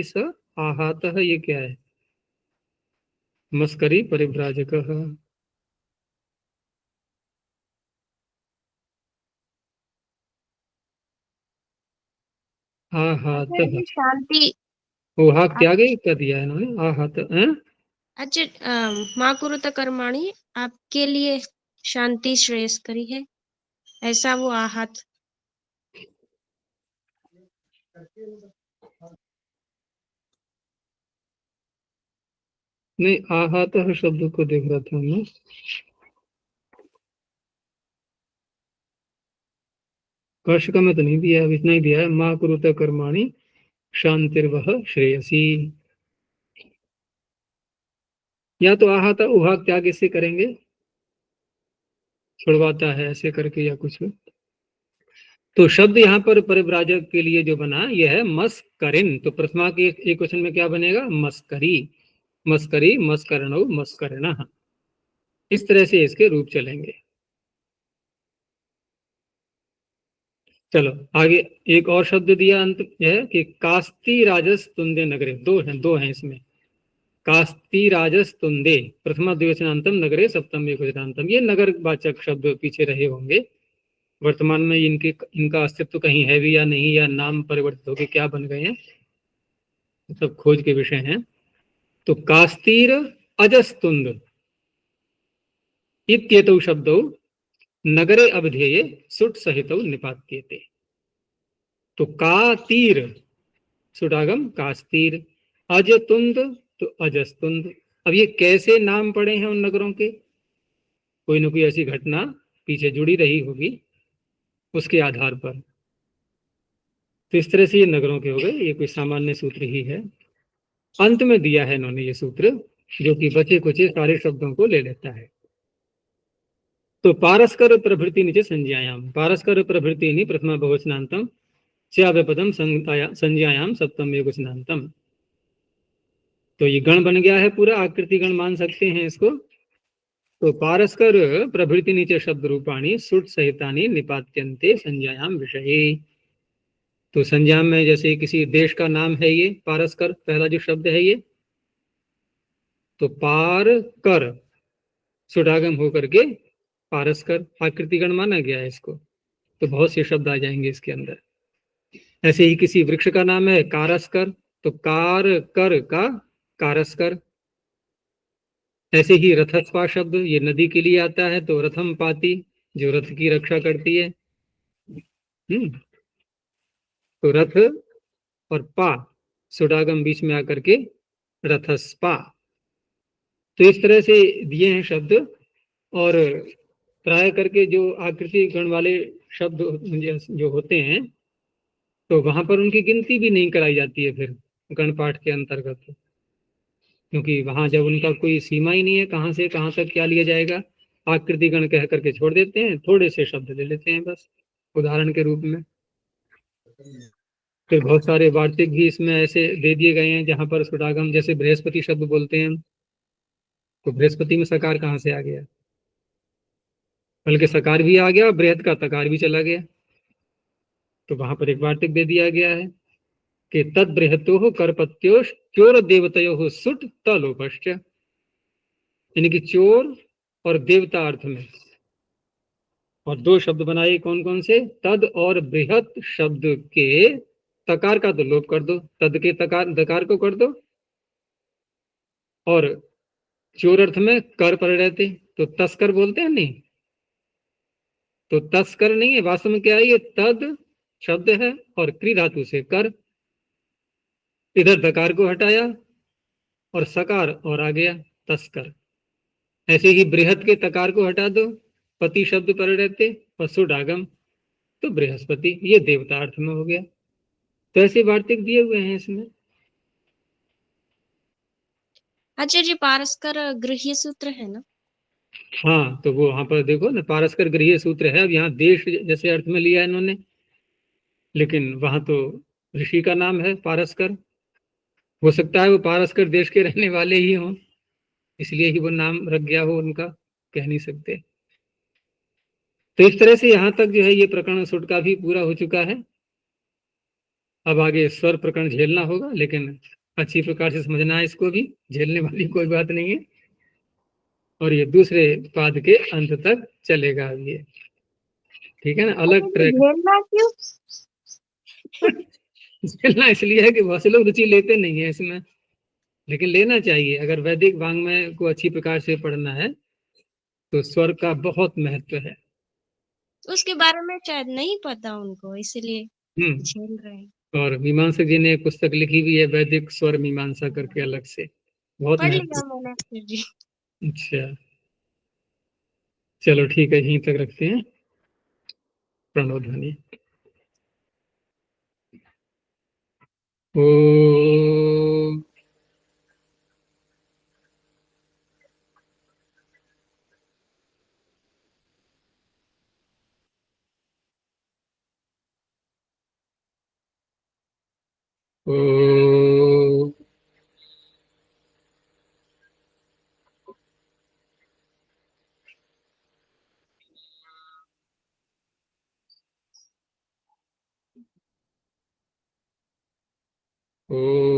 स आहातः, ये क्या है? मस्करी परिव्राजक। आहात, अच्छा, ये शांति ओहा त्यागे क्या दिया है इन्होंने? आहत है? अच्छा, माँ कुरुत कर्माणी, आपके लिए शांति श्रेयस्करी है, ऐसा वो आहत। नहीं, आहत शब्द को देख रहा था मैं। कर्षक में तो नहीं दिया, इतना ही दिया है, माँ कुरुत कर्माणि शांतिर्वह श्रेयसी। या तो आहत उहा त्याग इससे करेंगे, छुड़वाता है ऐसे करके, या कुछ। तो शब्द यहाँ पर परिव्राजक के लिए जो बना यह है मस्करिन। तो प्रथमा के एक क्वेश्चन में क्या बनेगा? मस्करी, मस्करी, मस्करणो, मस्करण। इस तरह से इसके रूप चलेंगे। चलो आगे, एक और शब्द दिया अंत है कि कास्ती राजस तुंदे नगरे। दो हैं इसमें। कास्ती राजस तुंदे प्रथमा द्विवचनांतम नगरे सप्तम एकवचनांतम, ये नगर वाचक शब्द पीछे रहे होंगे। वर्तमान में इनका अस्तित्व कहीं है भी या नहीं, या नाम परिवर्तित होकर क्या बन गए हैं, सब खोज के विषय हैं। तो कास्तीर अजस्तुंद इत्येतौ शब्दौ नगरे अवधेये सुट सहितौ निपात्येते। तो का तीर सुडागम कास्तीर, अजतुंद तो अजस्तुंद। अब ये कैसे नाम पड़े हैं उन नगरों के? कोई ना कोई ऐसी घटना पीछे जुड़ी रही होगी उसके आधार पर। तो इस तरह से ये नगरों के हो गए, ये कोई सामान्य सूत्र ही है। अंत में दिया है इन्होंने ये सूत्र, जो कि बचे कुचे सारे शब्दों को ले लेता है। तो पारस्कर प्रभृति नीचे संज्ञायाम, पारस्कर प्रभृति प्रथमा बहुवचनांतम च्याव्यपदम संज्ञायाम सप्तम एकवचनांतम। तो ये गण बन गया है पूरा, आकृति गण मान सकते हैं इसको। तो पारस्कर प्रभृति नीचे शब्द रूपाणी सुट सहितानी निपात्यन्ते संज्ञायाम विषये। तो संज्ञा में जैसे किसी देश का नाम है ये पारस्कर, पहला जो शब्द है ये, तो पार कर सुडागम होकर के पारस्कर आकृतिगण माना गया है इसको। तो बहुत से शब्द आ जाएंगे इसके अंदर। ऐसे ही किसी वृक्ष का नाम है कारस्कर, तो कार कर का कारस्कर। ऐसे ही रथस्पा शब्द ये नदी के लिए आता है, तो रथम पाती जो रथ की रक्षा करती है। तो रथ और पा सुडागम बीच में आकर के रथस्पा। तो इस तरह से दिए हैं शब्द। और प्राय करके जो आकृति गण वाले शब्द जो होते हैं, तो वहां पर उनकी गिनती भी नहीं कराई जाती है फिर गण पाठ के अंतर्गत, क्योंकि वहां जब उनका कोई सीमा ही नहीं है, कहाँ से कहाँ तक क्या लिया जाएगा, आकृति गण कह करके छोड़ देते हैं, थोड़े से शब्द ले लेते हैं बस उदाहरण के रूप में। फिर बहुत सारे वार्तिक भी इसमें ऐसे दे दिए गए हैं जहां पर सुडागम, जैसे बृहस्पति शब्द बोलते हैं, तो बृहस्पति में सकार कहाँ से आ गया? बल्कि सकार भी आ गया, बृहद का तकार भी चला गया। तो वहां पर एक वार्तिक दे दिया गया है कि तद बृहतो करपत्यो चोर देवतयो सुट तलोपश्च, यानी कि चोर और देवता अर्थ में। और दो शब्द बनाए कौन कौन से? तद और बृहत शब्द के तकार का तो लोप कर दो, तद के तकार दकार को कर दो, और चोर अर्थ में कर पर रहते तो तस्कर बोलते हैं नहीं, तो तस्कर नहीं है, वास्तव में क्या है ये तद शब्द है और क्री धातु से कर, इधर दकार को हटाया और सकार और आ गया तस्कर। ऐसे ही बृहत के तकार को हटा दो, पति शब्द पर रहते और सुडागम, तो बृहस्पति, ये देवता अर्थ में हो गया। तो ऐसे वार्तिक दिए हुए हैं इसमें। अच्छा जी, पारस्कर गृह्य सूत्र है ना? हाँ, तो वो वहां पर देखो ना, पारस्कर गृह्य सूत्र है। अब यहाँ देश जैसे अर्थ में लिया है इन्होंने, लेकिन वहां तो ऋषि का नाम है पारस्कर। हो सकता है वो पारस्कर देश के रहने वाले ही हों, इसलिए ही वो नाम रख गया हो उनका, कह नहीं सकते। तो इस तरह से यहाँ तक जो है ये प्रकरण सुट का भी पूरा हो चुका है। अब आगे स्वर प्रकरण झेलना होगा, लेकिन अच्छी प्रकार से समझना है इसको भी, झेलने वाली कोई बात नहीं है। और ये दूसरे पाद के अंत तक चलेगा ये, ठीक है ना, अलग अच्छा, ट्रैक। झेलना क्यों? झेलना इसलिए है कि बहुत से लोग रुचि लेते नहीं है इसमें, लेकिन लेना चाहिए। अगर वैदिक वाङ्मय को अच्छी प्रकार से पढ़ना है तो स्वर का बहुत महत्व है। उसके बारे में शायद नहीं पता उनको, इसीलिए हम्म। झेल रहे हैं। और मीमांसक जी ने एक पुस्तक लिखी भी है, वैदिक स्वर मीमांसा करके, अलग से, बहुत पढ़ महत्व। लिया मैंने फिर जी। अच्छा, चलो ठीक है, यहीं तक रखते हैं। प्रणव ध्वनि। ओ ओ ओ